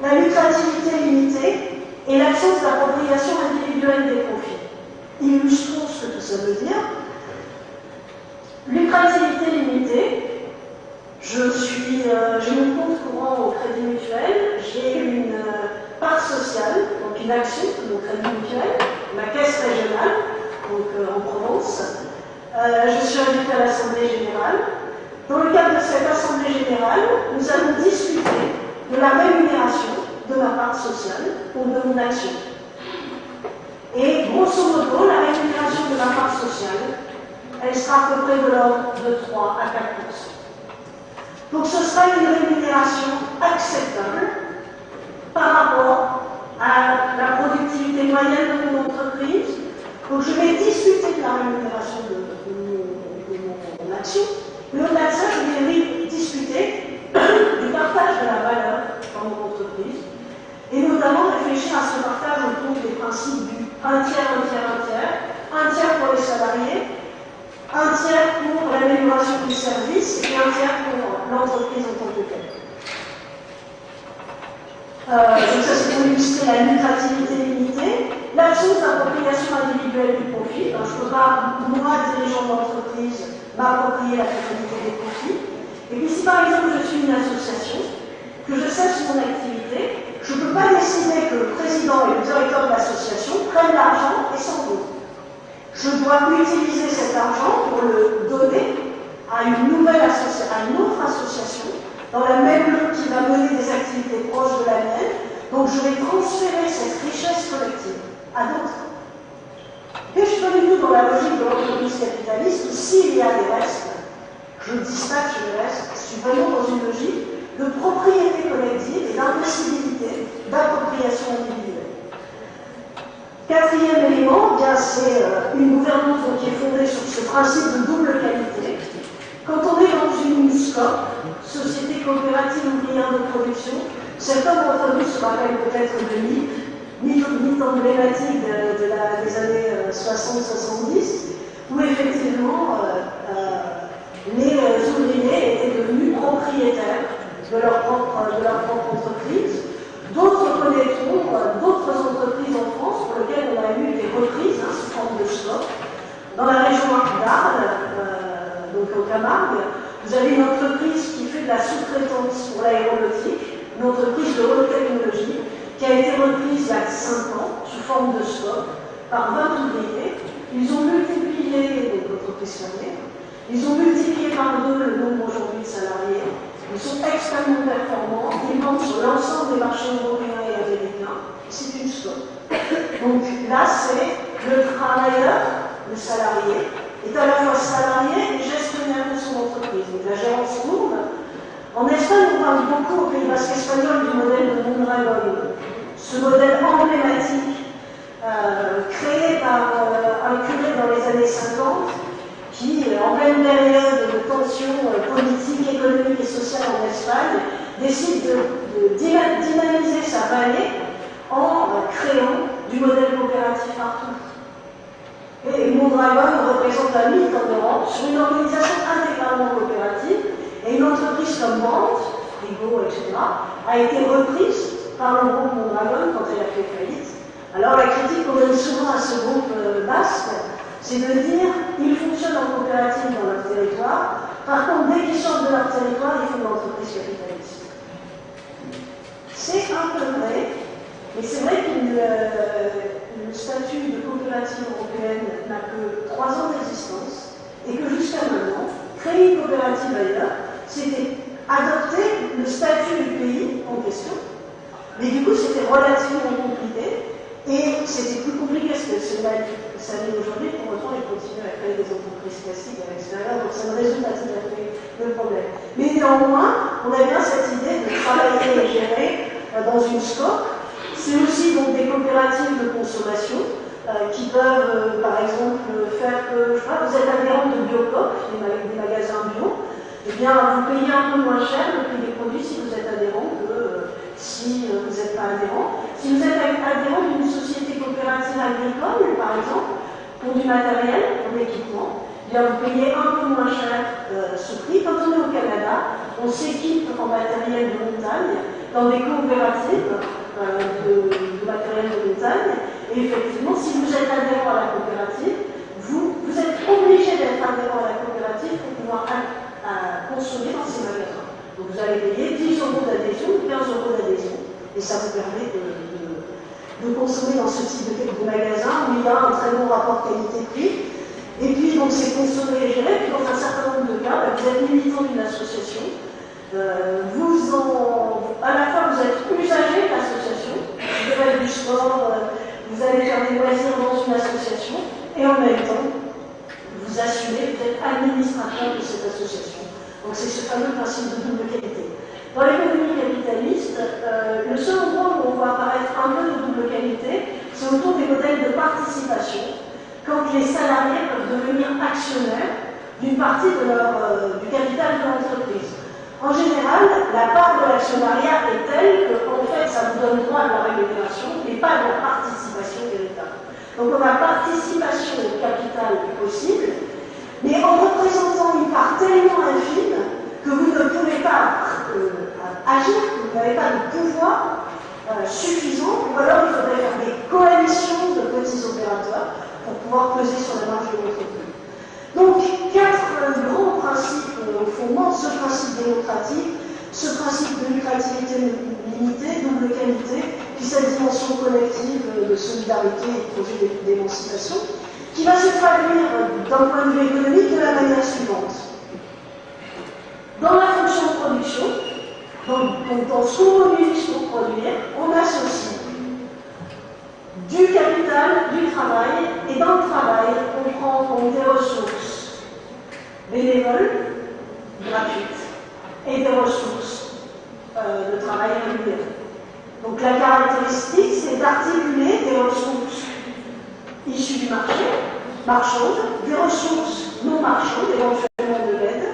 la lucrativité limitée et l'absence d'appropriation individuelle des profits. Illustrons ce que tout ça veut dire. Lucrativité limitée, j'ai mon compte courant au Crédit Mutuel, j'ai une part sociale, donc une action de mon Crédit Mutuel, ma caisse régionale, donc en Provence. Je suis invitée à l'Assemblée Générale. Dans le cadre de cette Assemblée Générale, nous allons discuter de la rémunération de ma part sociale ou de mon action. Et grosso modo, la rémunération de ma part sociale, elle sera à peu près de l'ordre de 3 à 4%. Donc ce sera une rémunération acceptable par rapport à la productivité moyenne de mon entreprise. Donc je vais discuter de la rémunération de mon action, mais au-delà de ça, je vais discuter du partage de la valeur dans mon entreprise, et notamment réfléchir à ce partage autour des principes du 1 tiers, 1 tiers, 1 tiers, 1 tiers pour les salariés, 1 tiers pour l'amélioration du service et 1 tiers pour l'entreprise en tant que telle. Donc ça c'est pour illustrer la lucrativité limitée, l'absence d'appropriation individuelle du profit. Donc, je ne peux pas, moi, dirigeant d'entreprise, m'approprier la totalité des profits. Et puis si par exemple je suis une association, que je cesse mon activité, je ne peux pas décider que le président et le directeur de l'association prennent l'argent et s'en vont. Je dois utiliser cet argent pour le donner à une nouvelle association, à une autre association, dans la même logique qui va mener des activités proches de la mienne. Donc je vais transférer cette richesse collective à d'autres. Et je suis pas du tout dans la logique de l'entreprise capitaliste où s'il y a des restes, je dispatche les restes. Je suis vraiment dans une logique de propriété collective et d'impossibilité d'appropriation individuelle. Quatrième élément, c'est une gouvernance qui est fondée sur ce principe de double qualité. Quand on est dans une SCOP, Société coopérative ouvrière de production, certains d'entre nous se rappellent peut-être de mythe emblématique des années 60-70, où effectivement les ouvriers étaient devenus propriétaires de leur propre entreprise. D'autres connaîtront d'autres entreprises en France pour lesquelles on a eu des reprises sous forme de SCOP. Dans la région d'Arles, donc au Camargue, vous avez une entreprise qui fait de la sous-traitance pour l'aéronautique, une entreprise de haute technologie, qui a été reprise il y a 5 ans, sous forme de SCOP, par 20 ouvriers. Ils ont multiplié, donc l'entreprise fermée, ils ont multiplié par 2 le nombre aujourd'hui de salariés. Ils sont extrêmement performants, ils vendent sur l'ensemble des marchés européens et américains. C'est une SCOP. Donc là, c'est le travailleur, le salarié, est à la fois salarié et gestionnaire de son entreprise. Donc la gérance tourne. En Espagne, on parle beaucoup au Pays Basque espagnol du modèle de Mondragon. Ce modèle emblématique créé par un curé dans les années 50 qui, en pleine période de tensions politiques, économiques et sociales Mondragon représente un mythe en Europe sur une organisation intégralement coopérative et une entreprise comme Brandt, Frigo, etc., a été reprise par le groupe Mondragon quand elle a fait faillite. Alors la critique qu'on donne souvent à ce groupe basque, c'est de dire ils fonctionnent en coopérative dans leur territoire, par contre dès qu'ils sortent de leur territoire, ils font de l'entreprise capitaliste. C'est un peu vrai, mais c'est vrai que le statut de coopérative européenne n'a que 3 ans d'existence et que jusqu'à maintenant, créer une coopérative ailleurs, c'était adopter le statut du pays en question, mais du coup c'était relativement compliqué et c'était plus compliqué parce que c'est ça l'est aujourd'hui, pour autant ils continuent à créer des entreprises classiques à l'extérieur, donc ça ne résout pas tout à fait le problème. Mais néanmoins, on a bien cette idée de travailler et gérer dans une scope. C'est aussi donc des coopératives de consommation qui peuvent, par exemple, faire que, je sais pas, vous êtes adhérent de Biocoop, des magasins bio, eh bien, vous payez un peu moins cher le prix des produits si vous êtes adhérent que si vous n'êtes pas adhérent. Si vous êtes adhérent d'une société coopérative agricole, par exemple, pour du matériel, pour l'équipement, eh bien, vous payez un peu moins cher ce prix. Quand on est au Canada, on s'équipe en matériel de montagne dans des coopératives de matériel de montagne. Et effectivement, si vous êtes adhérent à la coopérative, vous êtes obligé d'être adhérent à la coopérative pour pouvoir consommer dans ces magasins. Donc vous allez payer 10 € d'adhésion ou 15 € d'adhésion. Et ça vous permet de consommer dans ce type de magasin où il y a un très bon rapport qualité-prix. Et puis, donc, c'est consommer et gérer. Puis, dans un certain nombre de cas, vous êtes militant d'une association. À la fois, vous êtes usager de l'association. Vous faites du sport, vous allez faire des loisirs dans une association. Et en même temps, vous assumez, vous êtes administrateur de cette association. Donc, c'est ce fameux principe de double qualité. Dans l'économie capitaliste, le seul endroit où on voit apparaître un peu de double qualité, c'est autour des modèles de participation, quand les salariés peuvent devenir actionnaires d'une partie du capital de l'entreprise. En général, la part de l'actionnariat est telle qu'en fait, ça vous donne droit à la rémunération, mais pas de la participation véritable. Donc, on a participation au capital possible, mais en représentant une part tellement infime que vous ne pouvez pas agir, que vous n'avez pas de pouvoir suffisant, ou alors il faudrait faire des coalitions de petits opérateurs pour pouvoir peser sur la marge de l'entreprise. Donc, 4 grands principes au fondement de ce principe démocratique, ce principe de lucrativité limitée, double qualité, puis cette dimension collective de solidarité et de projet d'émancipation, qui va se traduire d'un point de vue économique de la manière suivante. Dans la fonction de production, dans ce qu'on mobilise pour produire, on associe du capital, du travail, et dans le travail, on prend en compte des ressources bénévoles, gratuites, et des ressources de travail rémunérées. Donc la caractéristique, c'est d'articuler des ressources issues du marché, marchandes, des ressources non marchandes, éventuellement de l'aide,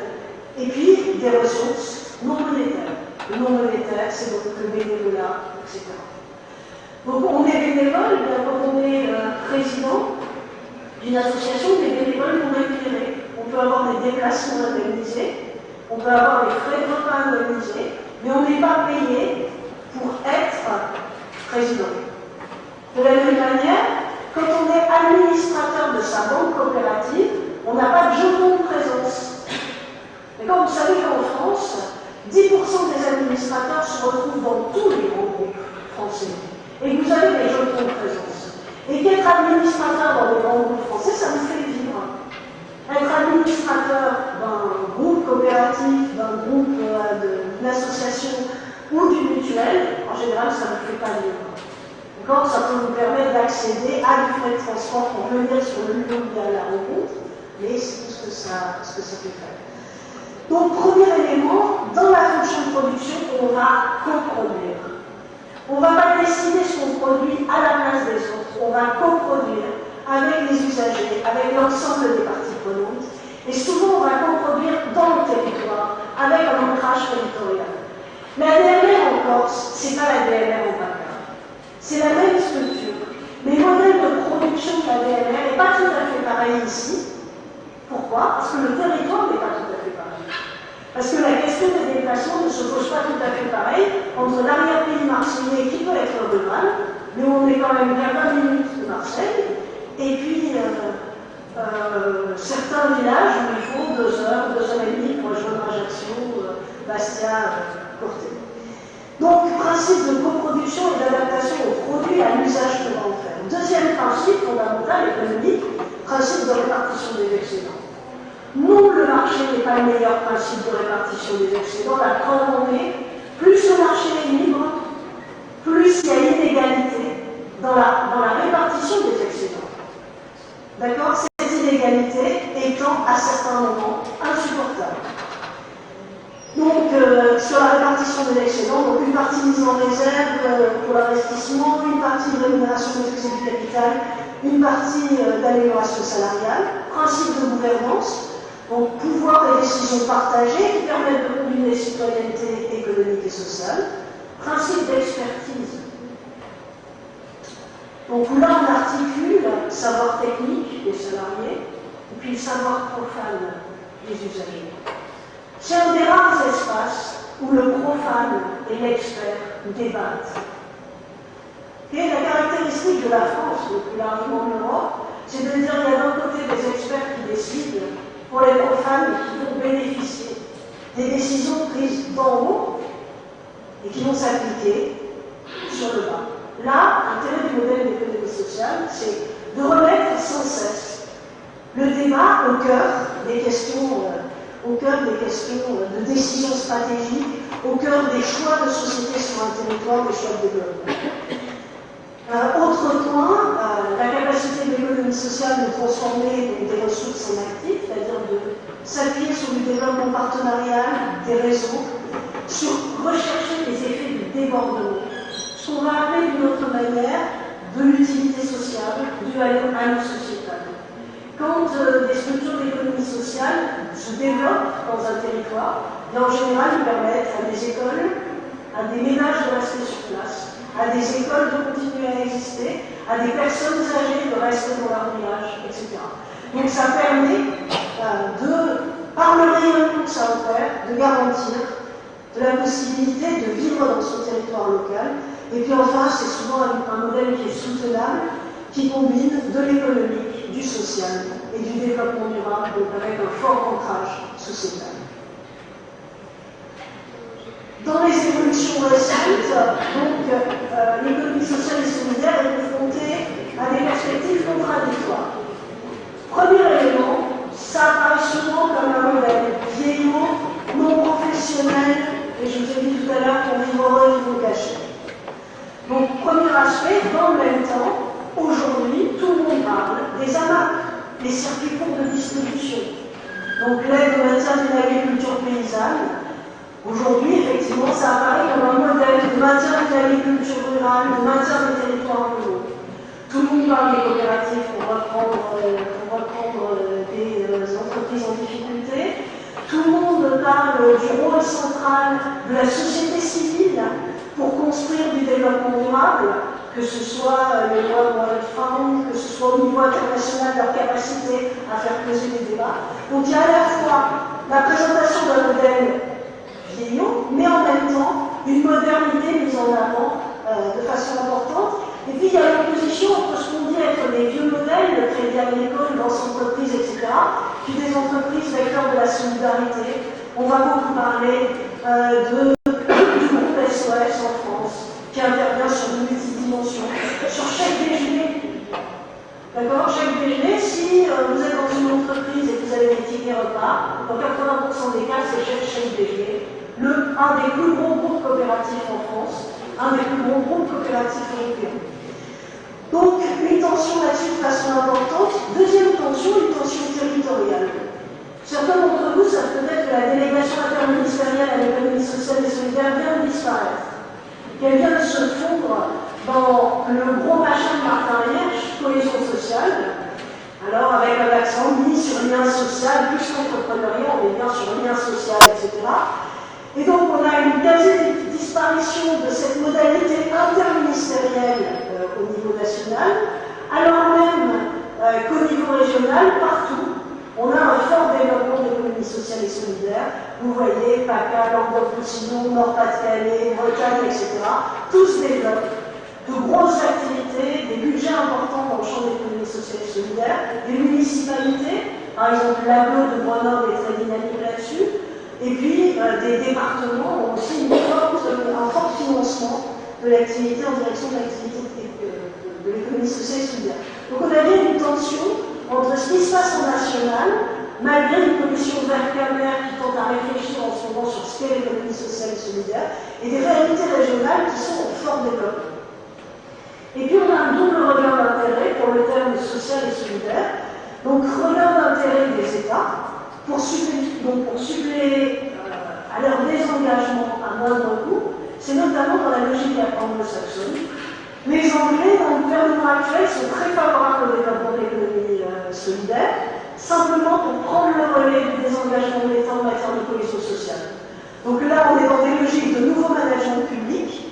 et puis des ressources non monétaires. Le non monétaire, c'est donc le bénévolat, etc. Donc on est bénévole, bien quand on est président d'une association, des bénévoles qu'on rémunérés. On peut avoir des déplacements indemnisés, on peut avoir des frais de repas indemnisés, mais on n'est pas payé pour être président. De la même manière, quand on est administrateur de sa banque coopérative, on n'a pas de jeton de présence. Mais comme vous savez qu'en France, 10% des administrateurs se retrouvent dans tous les grands groupes français. Et vous avez des jetons de présence. Et qu'être administrateur dans les grands groupes français, ça vous fait vivre. Être administrateur d'un groupe coopératif, d'un groupe, d'une association ou d'une mutuelle, en général, ça ne vous fait pas vivre. D'accord, ça peut vous permettre d'accéder à du frais de transport pour venir sur le lieu de la rencontre, mais c'est tout ce que ça peut faire. Donc, premier élément, dans la fonction de production, on va coproduire. On ne va pas décider ce qu'on produit à la place des autres, on va coproduire avec les usagers, avec l'ensemble des parties prenantes, et souvent on va coproduire dans le territoire, avec un ancrage territorial. La DMR en Corse, ce n'est pas la DMR en PACA. C'est la même structure. Mais le modèle de production de la DMR n'est pas tout à fait pareil ici. Pourquoi? Parce que le territoire n'est pas tout à fait pareil. Parce que la question des déplacements ne se pose pas tout à fait pareil entre l'arrière-pays marseillais qui peut être rural, mais où on est quand même à 20 minutes de Marseille, et puis certains villages où il faut 2 heures, 2 heures et demie pour rejoindre Ajaccio, Bastia, Corté. Donc, principe de coproduction et d'adaptation aux produits à l'usage que l'on fait. Deuxième principe fondamental économique, principe de répartition des excédents. Non, le marché n'est pas le meilleur principe de répartition des excédents. La preuve en est, plus le marché est libre, plus il y a inégalité dans la répartition des excédents. D'accord? Cette inégalité étant à certains moments insupportable. Donc, sur la répartition des excédents, donc une partie mise en réserve pour l'investissement, une partie de rémunération maîtrisée du capital, une partie d'amélioration salariale, principe de gouvernance, donc pouvoir et décisions partagées qui permettent de combiner citoyenneté économique et sociale, principe d'expertise. Donc là, on articule savoir technique des salariés et puis le savoir profane des usagers. C'est un des rares espaces où le profane et l'expert débattent. Et la caractéristique de la France, le plus largement de l'Europe, c'est de dire qu'il y a d'un côté des experts qui décident pour les profanes qui vont bénéficier des décisions prises d'en haut et qui vont s'appliquer sur le bas. Là, l'intérêt du modèle d'économie sociale, c'est de remettre sans cesse le débat au cœur des questions de décision stratégique, au cœur des choix de société sur un territoire, des choix de développement. Autre point, la capacité de l'économie sociale de transformer des ressources en actifs, c'est-à-dire de s'appuyer sur du développement partenarial, des réseaux, sur rechercher les effets du débordement, ce qu'on va appeler d'une autre manière de l'utilité sociale, du value sociétal. Quand des structures d'économie sociale se développent dans un territoire, en général, ils permettent à des écoles, à des ménages de rester sur place, à des écoles de continuer à exister, à des personnes âgées de rester dans leur village, etc. Donc ça permet par le rayonnement que ça opère, de garantir de la possibilité de vivre dans son territoire local. Et puis enfin, c'est souvent un modèle qui est soutenable, qui combine de l'économique, du social et du développement durable, donc avec un fort ancrage sociétal. Dans les évolutions récentes, l'économie sociale et solidaire est confrontée à des perspectives contradictoires. Premier élément, ça apparaît souvent comme un modèle vieillot, non professionnel, et je vous ai dit tout à l'heure qu'on vit heureux et vous cacher. Donc, premier aspect, dans le même temps, aujourd'hui, tout le monde parle des AMAP, les circuits courts de distribution. Donc, l'aide au maintien d'une agriculture paysanne. Aujourd'hui, effectivement, ça apparaît comme un modèle de maintien d'une agriculture rurale, de maintien des territoires ruraux. Tout le monde parle des coopératives pour reprendre des entreprises en difficulté. Tout le monde parle du rôle central de la société civile pour construire du développement durable, que ce soit les lois de World Fund, que ce soit au niveau international leur capacité à faire peser des débats. Donc il y a à la fois la présentation d'un modèle vieillot, mais en même temps une modernité mise en avant de façon importante. Et puis il y a l'opposition entre ce qu'on dit être des vieux modèles, le crédit agricole, l'entreprise, etc., puis des entreprises vecteurs de la solidarité. On va beaucoup parler du groupe SOS en France, qui intervient sur de multidimensions, sur chaque déjeuner. D'accord? Chaque déjeuner, si vous êtes dans une entreprise et que vous avez des tickets repas, dans 80% des cas, c'est chaque déjeuner. Un des plus gros groupes coopératifs en France, un des plus gros groupes coopératifs européens. Donc, une tension là-dessus de façon importante. Deuxième tension, une tension territoriale. Certains d'entre vous savent peut-être que la délégation interministérielle à l'économie sociale et solidaire vient de disparaître. Qu'elle vient de se fondre dans le gros machin de Martin Hirsch, cohésion sociale. Alors, avec un accent mis sur lien social, plus qu'entrepreneuriat, on est bien sur lien social, etc. Et donc, on a une quasi-disparition de cette modalité interministérielle au niveau national, alors même qu'au niveau régional, régionales, partout, on a un fort développement de l'économie sociale et solidaire. Vous voyez, PACA, Languedoc-Roussillon, Nord-Pas-de-Calais, Bretagne, etc. Tous développent de grosses activités, des budgets importants dans le champ de l'économie sociale et solidaire, des municipalités, par exemple l'AGO de Grenoble est très dynamique là-dessus, et puis des départements ont aussi un fort financement de l'activité en direction de l'activité de l'économie sociale et solidaire. Donc on a bien une tension entre ce qui se passe en national, malgré une commission Vercamer qui tente à réfléchir en ce moment sur ce qu'est l'économie sociale et solidaire, et des réalités régionales qui sont en fort développement. Et puis on a un double regard d'intérêt pour le terme social et solidaire. Donc regard d'intérêt des États pour suppléer à leur désengagement à moindre coût, c'est notamment dans la logique anglo-saxonne. Les Anglais, dans le gouvernement actuel, sont très favorables au développement de l'économie solidaire, simplement pour prendre le relais du désengagement de l'État en matière de cohésion sociale. Donc là, on est dans des logiques de nouveau management public.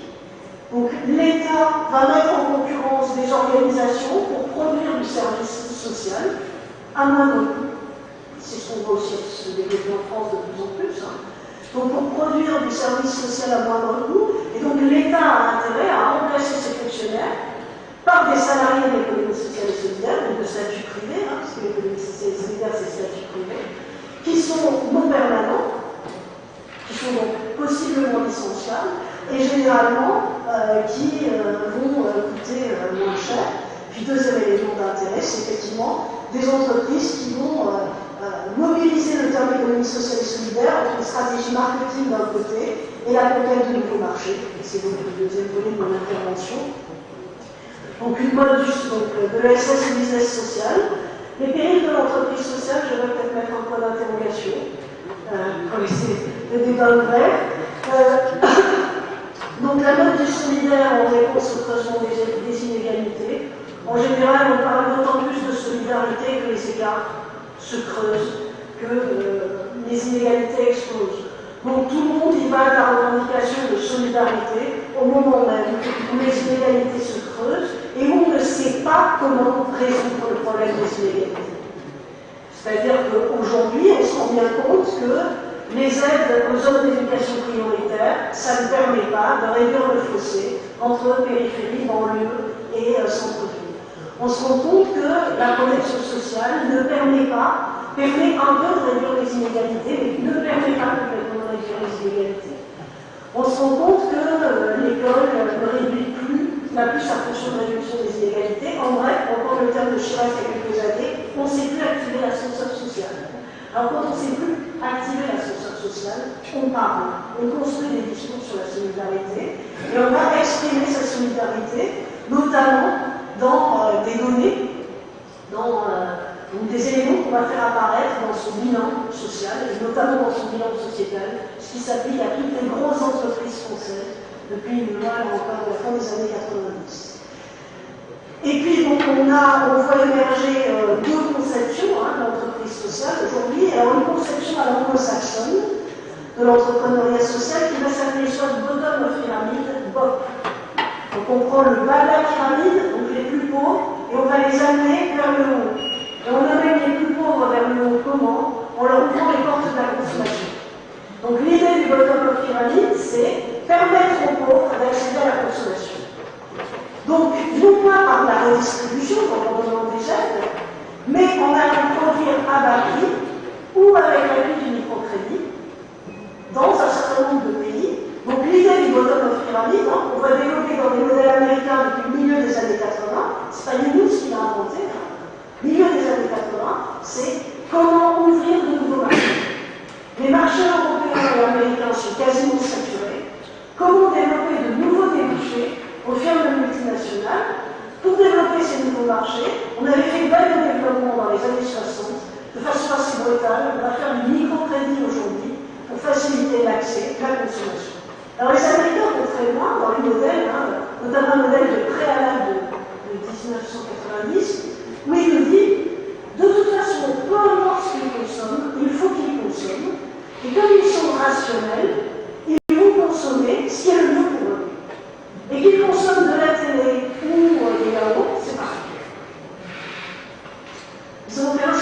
Donc l'État va mettre en concurrence des organisations pour produire du service social à moindre coût. C'est ce qu'on voit aussi se développer en France de plus en plus. Donc pour produire du service social à moindre coût, et donc l'État a intérêt à remplacer ses fonctionnaires par des salariés de l'économie sociale et solidaire, donc de statut privé, parce que l'économie sociale et solidaire c'est statut privé, qui sont non permanents, qui sont donc possiblement licenciables, et généralement qui vont coûter moins cher. Puis deuxième élément d'intérêt, c'est effectivement des entreprises qui vont mobiliser le terme économie sociale et solidaire entre une stratégie marketing d'un côté et la conquête de nouveaux marchés. Et c'est donc le deuxième volet de mon intervention. Donc une mode de l'ESS et business social. Les périls de l'entreprise sociale, je vais peut-être mettre un point d'interrogation, comme c'est le débat bref. Donc la mode du solidaire en réponse au creusement des inégalités. En général, on parle d'autant plus de solidarité que les écarts se creusent, que les inégalités explosent. Donc tout le monde y va à la revendication de solidarité au moment même où les inégalités se creusent et où on ne sait pas comment résoudre le problème des inégalités. C'est-à-dire qu'aujourd'hui, on se rend bien compte que les aides aux zones d'éducation prioritaire, ça ne permet pas de réduire le fossé entre périphérie, banlieue et centre-ville. On se rend compte que la protection sociale ne permet un peu de réduire les inégalités, mais ne permet pas complètement de réduire les inégalités. On se rend compte que l'école ne réduit n'a plus sa fonction de réduction des inégalités. En bref, encore le terme de Chirac il y a quelques années, on ne sait plus activer l'ascenseur social. Alors quand on ne sait plus activer l'ascenseur social, on parle, on construit des discours sur la solidarité, et on va exprimer sa solidarité, notamment dans des données, dans des éléments qu'on va faire apparaître dans son bilan social, et notamment dans son bilan sociétal, ce qui s'applique à toutes les grosses entreprises françaises depuis une loi encore de la fin des années 90. Et puis donc on voit émerger deux conceptions d'entreprise sociale aujourd'hui. Alors une conception à l'anglo-saxonne de l'entrepreneuriat social qui va s'appeler soit bottom of pyramide, BOP. Donc on prend le bas de la pyramide, donc les plus pauvres, et on va les amener vers le haut. Et on amène les plus pauvres vers le haut comment? En leur ouvrant les portes de la consommation. Donc l'idée du bottom of pyramide, c'est permettre aux pauvres d'accéder à la consommation. Donc, non pas par la redistribution, en donnant des aides, mais en allant produire à bas prix ou avec l'appui du microcrédit dans un certain nombre de pays. Donc l'idée du bottom of pyramide, on va développer dans des modèles américains depuis le milieu des années 80, c'est pas Yunus qui l'a inventé, milieu des années 80, c'est comment ouvrir de nouveaux marchés. Les marchés européens et américains sont quasiment saturés. Comment développer de nouveaux débouchés aux firmes multinationales? Pour développer ces nouveaux marchés, on avait fait pas de développement dans les années 60, de façon assez brutale. On va faire du microcrédit aujourd'hui pour faciliter l'accès, la consommation. Alors les Américains vont très loin dans les modèles, notamment un modèle de préalable de 1990, où il nous dit, de toute façon, peu importe ce qu'ils consomment, il faut qu'ils consomment, et comme ils sont rationnels, ils vont consommer ce qui est le mieux pour eux. Et qu'ils consomment de la télé ou des yaourts, c'est parfait. Ils ont opéré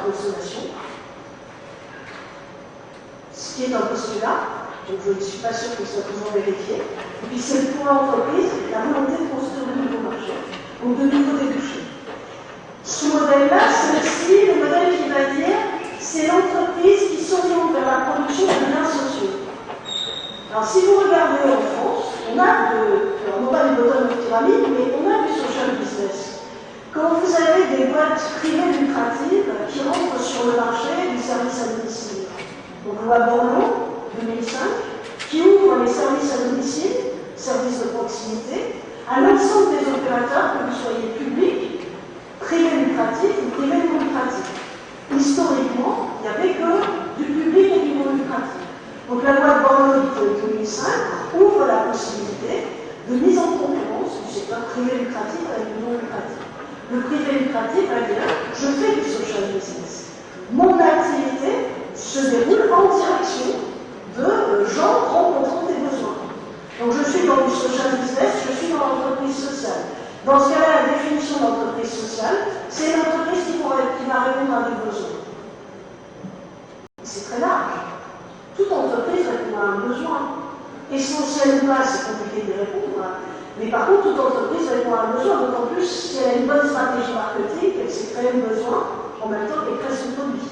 consommation, ce qui est un postulat, donc je ne suis pas sûre qu'il soit toujours vérifié. Et puis c'est pour l'entreprise la volonté de construire de nouveaux marchés, donc de nouveaux débouchés. Ce modèle-là, c'est aussi le modèle qui va dire c'est l'entreprise qui s'oriente vers la production de biens sociaux. Alors si vous regardez en France, on a alors non pas du bottom of pyramide, mais on a du social business. Quand vous avez des boîtes privées lucratives qui rentrent sur le marché du service à domicile, on voit Borloo, 2005, qui ouvre les services à domicile, services de proximité, à l'ensemble des opérateurs, que vous soyez publics, privés lucratifs ou privés non lucratifs. Historiquement, il n'y avait que du public et du non lucratif. Donc la loi de Borloo de 2005 ouvre la possibilité de mise en concurrence du secteur privé lucratif avec du non lucratif. Le privé lucratif va dire je fais du social business. Mon activité se déroule en direction de gens rencontrant des besoins. Donc je suis dans du social business, je suis dans l'entreprise sociale. Dans ce cas-là, la définition d'entreprise sociale, c'est l'entreprise qui va répondre à des besoins. C'est très large. Toute entreprise répond à un besoin. Essentiel ou pas, c'est compliqué d'y répondre. Mais par contre, toute entreprise répond à un besoin, d'autant plus si elle a une bonne stratégie marketing, qu'elle sait créer le besoin, en même temps qu'elle crée son produit.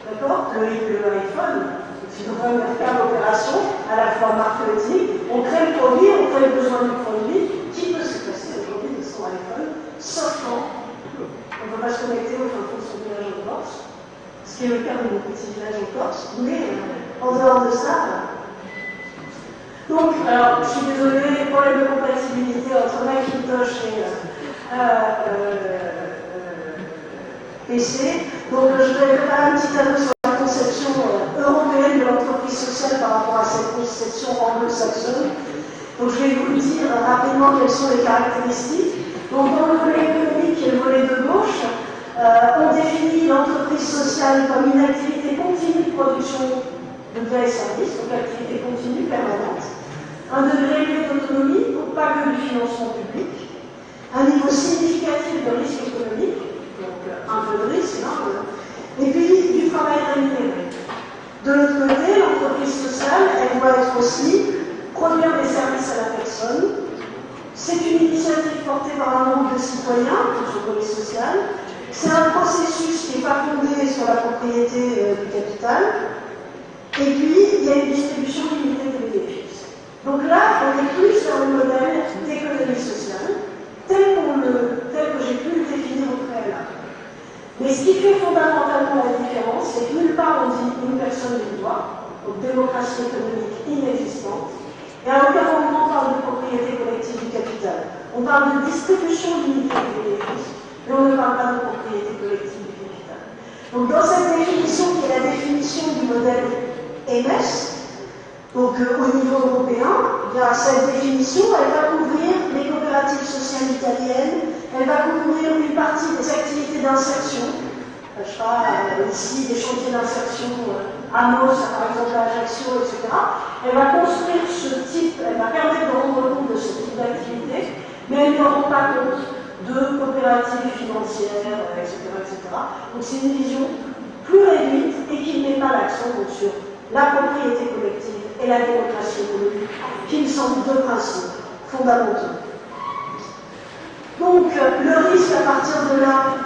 D'accord? Le iPhone, c'est une vraie opération, à la fois marketing, on crée le produit, on crée le besoin du produit. Qui peut se passer aujourd'hui de son iPhone, sauf quand on ne peut pas se connecter au fin fond de son village en Corse, ce qui est le cas de mon petit village en Corse, mais en dehors de ça. Donc, alors, je suis désolée, problème de compatibilité entre Macintosh et PC. Donc, je vais faire un petit tableau sur la conception européenne de l'entreprise sociale par rapport à cette conception anglo-saxonne. Donc, je vais vous dire rapidement quelles sont les caractéristiques. Donc, dans le volet économique, qui est le volet de gauche, on définit l'entreprise sociale comme une activité continue de production de biens et services, donc activité continue permanente, un degré élevé d'autonomie, donc pas que du financement public, un niveau significatif de risque économique, donc un peu de risque, et puis du travail rémunéré. De l'autre côté, l'entreprise sociale, elle doit être aussi produire des services à la personne. C'est une initiative portée par un nombre de citoyens, sur le volet social. C'est un processus qui n'est pas fondé sur la propriété du capital. Et puis, il y a une distribution limitée des bénéfices. Donc là, on est plus sur le modèle d'économie sociale, tel que j'ai pu le définir au préalable. Mais ce qui fait fondamentalement la différence, c'est que nulle part on dit une personne une loi, donc démocratie économique inexistante, et à aucun moment on parle de propriété collective du capital. On parle de distribution limitée des bénéfices, mais on ne parle pas de propriété collective du capital. Donc dans cette définition, qui est la définition du modèle MS, donc au niveau européen, cette définition, elle va couvrir les coopératives sociales italiennes, elle va couvrir une partie des activités d'insertion, je sais pas, ici des chantiers d'insertion à Mos, par exemple à Ajaccio, etc. Elle va construire ce type, elle va permettre de rendre compte de ce type d'activité, mais elle ne rend pas compte de coopératives financières, etc. Donc c'est une vision plus réduite et qui ne met pas l'accent sur la propriété collective et la démocratie économique, qui me semblent deux principes fondamentaux. Donc, le risque à partir de là,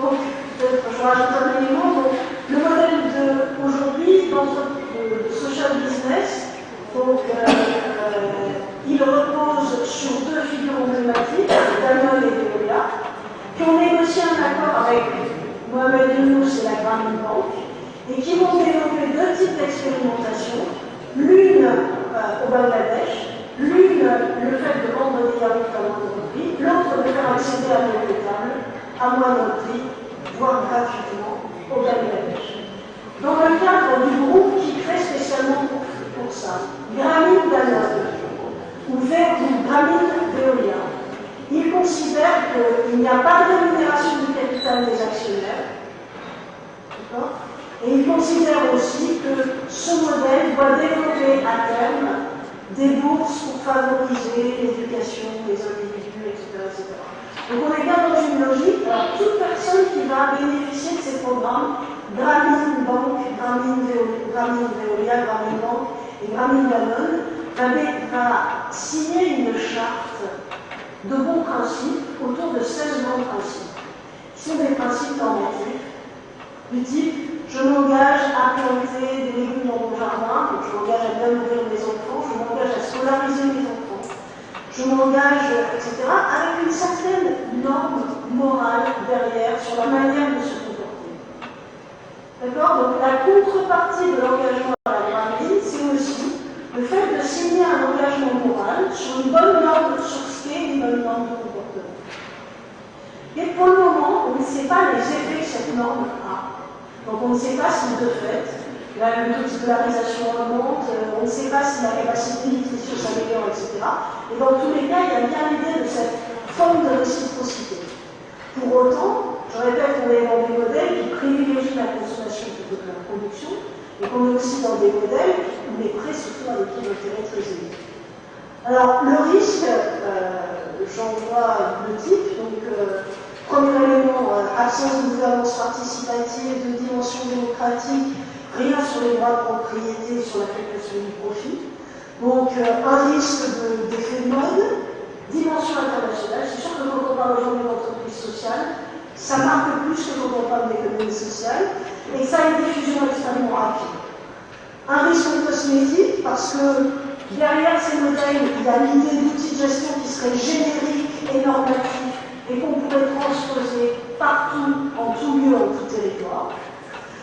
donc, je rajoute un élément, donc, le modèle d'aujourd'hui, de social business, donc, il repose sur deux figures emblématiques, Danone et Veolia, qui ont négocié un accord avec Mohamed Younous et la Grameen Bank, et qui vont développer deux types d'expérimentation, l'une au Bangladesh, l'une le fait de vendre des yaourts à moindre prix, l'autre de faire accéder à l'eau potable à moindre prix, voire gratuitement, au Bangladesh. Dans le cadre du groupe qui crée spécialement pour ça, Grameen Danone, ou Grameen Veolia, il considère qu'il n'y a pas de rémunération du capital des actionnaires, et il considère aussi que ce modèle doit développer à terme des bourses pour favoriser l'éducation des individus, etc. Donc on est bien dans une une logique, alors toute personne qui va bénéficier de ces programmes, Grameen Bank, Grameen Veolia, Grameen Bank et Grameen Danone, va signer une charte de bons principes autour de 16 bons principes. Ce sont des principes normatifs du type je m'engage à planter des légumes dans mon jardin, donc je m'engage à bien nourrir mes enfants, je m'engage à scolariser mes enfants, je m'engage, etc., avec une certaine norme morale derrière sur la manière de se comporter. D'accord? Donc la contrepartie de l'engagement à la Grameen, c'est aussi le fait de signer un engagement moral sur une bonne norme, sur ce qu'est une bonne norme de comportement. Et pour le moment, on ne sait pas les effets que cette norme a. Donc on ne sait pas si de fait, le taux de scolarisation augmente, on ne sait pas si la capacité nutrition s'améliore, etc. Et dans tous les cas, il y a bien l'idée de cette forme de réciprocité. Pour autant, je répète, on est dans des modèles qui privilégient la consommation plutôt que la production, et qu'on est aussi dans des modèles où les prix se font avec des intérêts très élevés. Alors, le risque, j'en vois deux types. Donc, premier élément, absence de gouvernance participative, de dimension démocratique, rien sur les droits de propriété, sur l'affectation du profit. Donc, un risque d'effet de mode, dimension internationale. C'est sûr que quand on parle aujourd'hui d'entreprise sociale, ça marque plus que quand on parle d'économie sociale, et ça a une diffusion extrêmement rapide. Un risque cosmétique, parce que derrière ces modèles, il y a l'idée d'outils de gestion qui seraient génériques et normatifs, et qu'on pourrait transposer partout, en tout lieu, en tout territoire.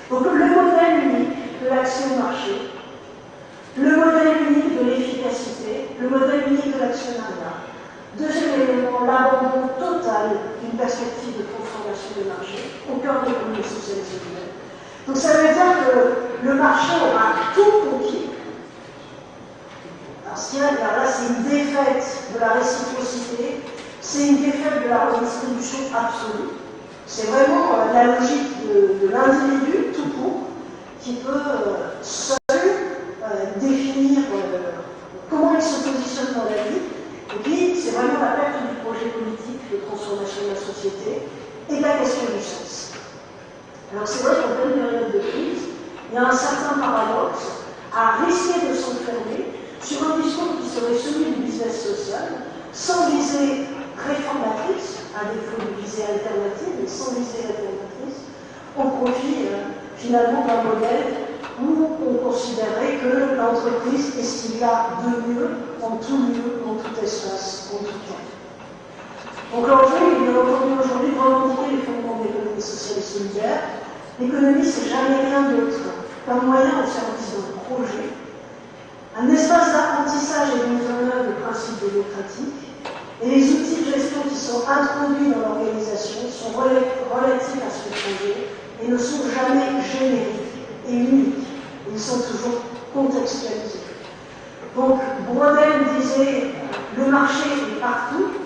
Donc le modèle unique de l'accès au marché, le modèle unique de l'efficacité, le modèle unique de l'actionnariat. Deuxième élément, l'abandon total d'une perspective de transformation du marché au cœur de l'économie sociale et solidaire. Donc ça veut dire que le marché aura tout conquis. Alors ce qu'il y a là, c'est une défaite de la réciprocité, c'est une défaite de la redistribution absolue. C'est vraiment la logique de l'individu tout court qui peut seul définir comment il se positionne dans la vie. Et puis, c'est vraiment la perte du projet politique de transformation de la société et la question du sens. Alors c'est vrai qu'en pleine période de crise, il y a un certain paradoxe à risquer de s'enfermer sur un discours qui serait celui du business social, sans visée réformatrice, à défaut de visée alternative, mais sans visée réformatrice, au profit finalement d'un modèle où on considérait que l'entreprise est ce qu'il y a de mieux, en tout lieu, en tout espace, en tout temps. Donc l'enjeu est bien entendu aujourd'hui de revendiquer les fondements de l'économie sociale et solidaire. L'économie, c'est jamais rien d'autre qu'un moyen au service d'un projet, un espace d'apprentissage et de mise en œuvre de principes démocratiques, et les outils de gestion qui sont introduits dans l'organisation sont relatifs à ce projet et ne sont jamais génériques et uniques. Ils sont toujours contextualisés. Donc, Brodel disait le marché est partout.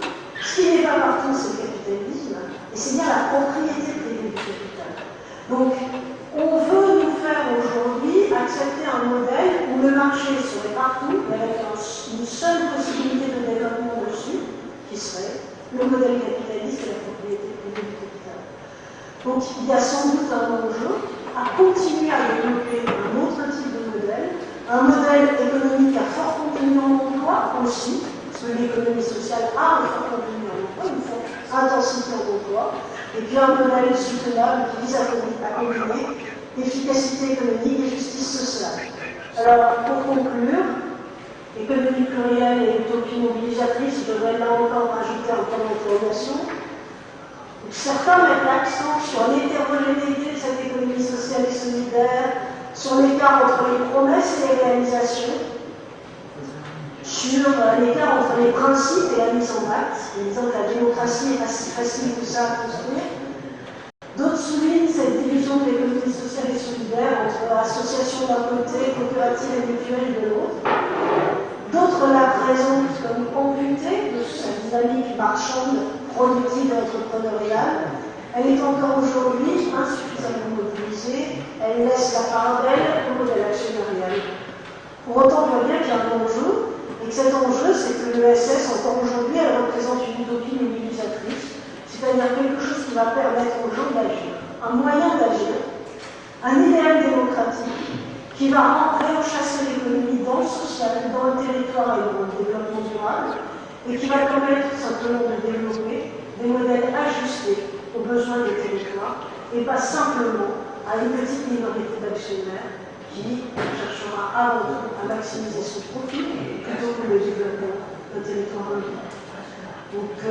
Ce qui n'est pas partout, c'est le capitalisme, et c'est bien la propriété privée du capital. Donc, on veut nous faire aujourd'hui accepter un modèle où le marché serait partout, avec une seule possibilité de développement dessus, qui serait le modèle capitaliste et la propriété privée du capital. Donc, il y a sans doute un enjeu à continuer à développer un autre type de modèle, un modèle économique à fort contenu en emploi aussi, parce que l'économie sociale a un fort contenu en emploi, une forte intensité en emploi, et puis un modèle soutenable qui vise à combiner efficacité économique et justice sociale. Alors, pour conclure, économie plurielle et utopie mobilisatrice, je devrais là encore rajouter un point d'interrogation. Certains mettent l'accent sur l'hétérogénéité de cette économie sociale et solidaire, sur l'écart entre les promesses et les réalisations, sur l'écart entre les principes et la mise en acte, en disant que la démocratie est pas si facile que ça à construire. D'autres soulignent cette division de l'économie sociale et solidaire entre associations d'un côté, coopératives et mutuelles de l'autre. D'autres la présentent comme amputée de sa dynamique marchande, productive et entrepreneuriale. Elle est encore aujourd'hui insuffisamment mobilisée. Elle laisse la part d'elle au modèle actionnarial. Pour autant, on voit bien qu'il y a un enjeu, et que cet enjeu, c'est que l'ESS, encore aujourd'hui, elle représente une utopie mobilisatrice. C'est-à-dire c'est-à-dire quelque chose qui va permettre aux gens d'agir, un moyen d'agir, un idéal démocratique qui va réenchasser l'économie dans le social, dans le territoire et dans le développement durable, et qui va permettre simplement de développer des modèles ajustés aux besoins des territoires, et pas simplement à une petite minorité d'actionnaires qui cherchera avant tout à maximiser son profit plutôt que le développement d'un territoire local. Donc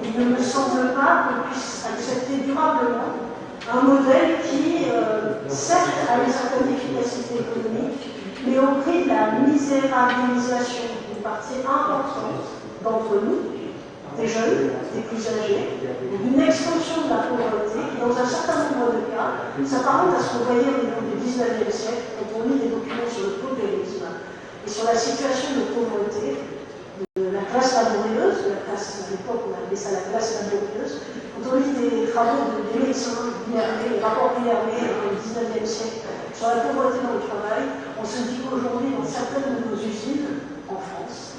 il ne me semble pas qu'on puisse accepter durablement un modèle qui, certes, a une certaine efficacité économique, mais au prix de la misérabilisation d'une partie importante d'entre nous, des jeunes, des plus âgés, d'une extension de la pauvreté qui, dans un certain nombre de cas, s'apparente à ce qu'on voyait au niveau du XIXe siècle, quand on lit des documents sur le paupérisme et sur la situation de pauvreté de la classe laborieuse, à l'époque on appelait ça la classe laborieuse. Quand on lit des travaux des médecins, les rapports Villermé dans le XIXe siècle sur la pauvreté dans le travail, on se dit qu'aujourd'hui, dans certaines de nos usines, en France,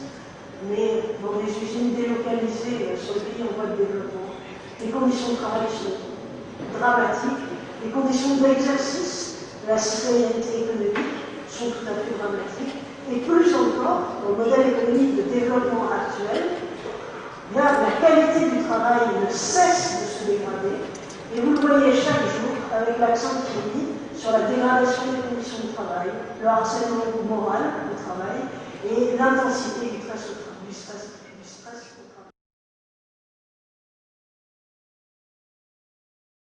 mais dans des usines délocalisées sur les pays en voie de développement, les conditions de travail sont dramatiques, les conditions d'exercice de la citoyenneté économique sont tout à fait dramatiques, et plus encore, dans le modèle économique de développement actuel, là, la qualité du travail ne cesse de se dégrader, et vous le voyez chaque jour avec l'accent qui est mis sur la dégradation des conditions de travail, le harcèlement moral au travail et l'intensité du stress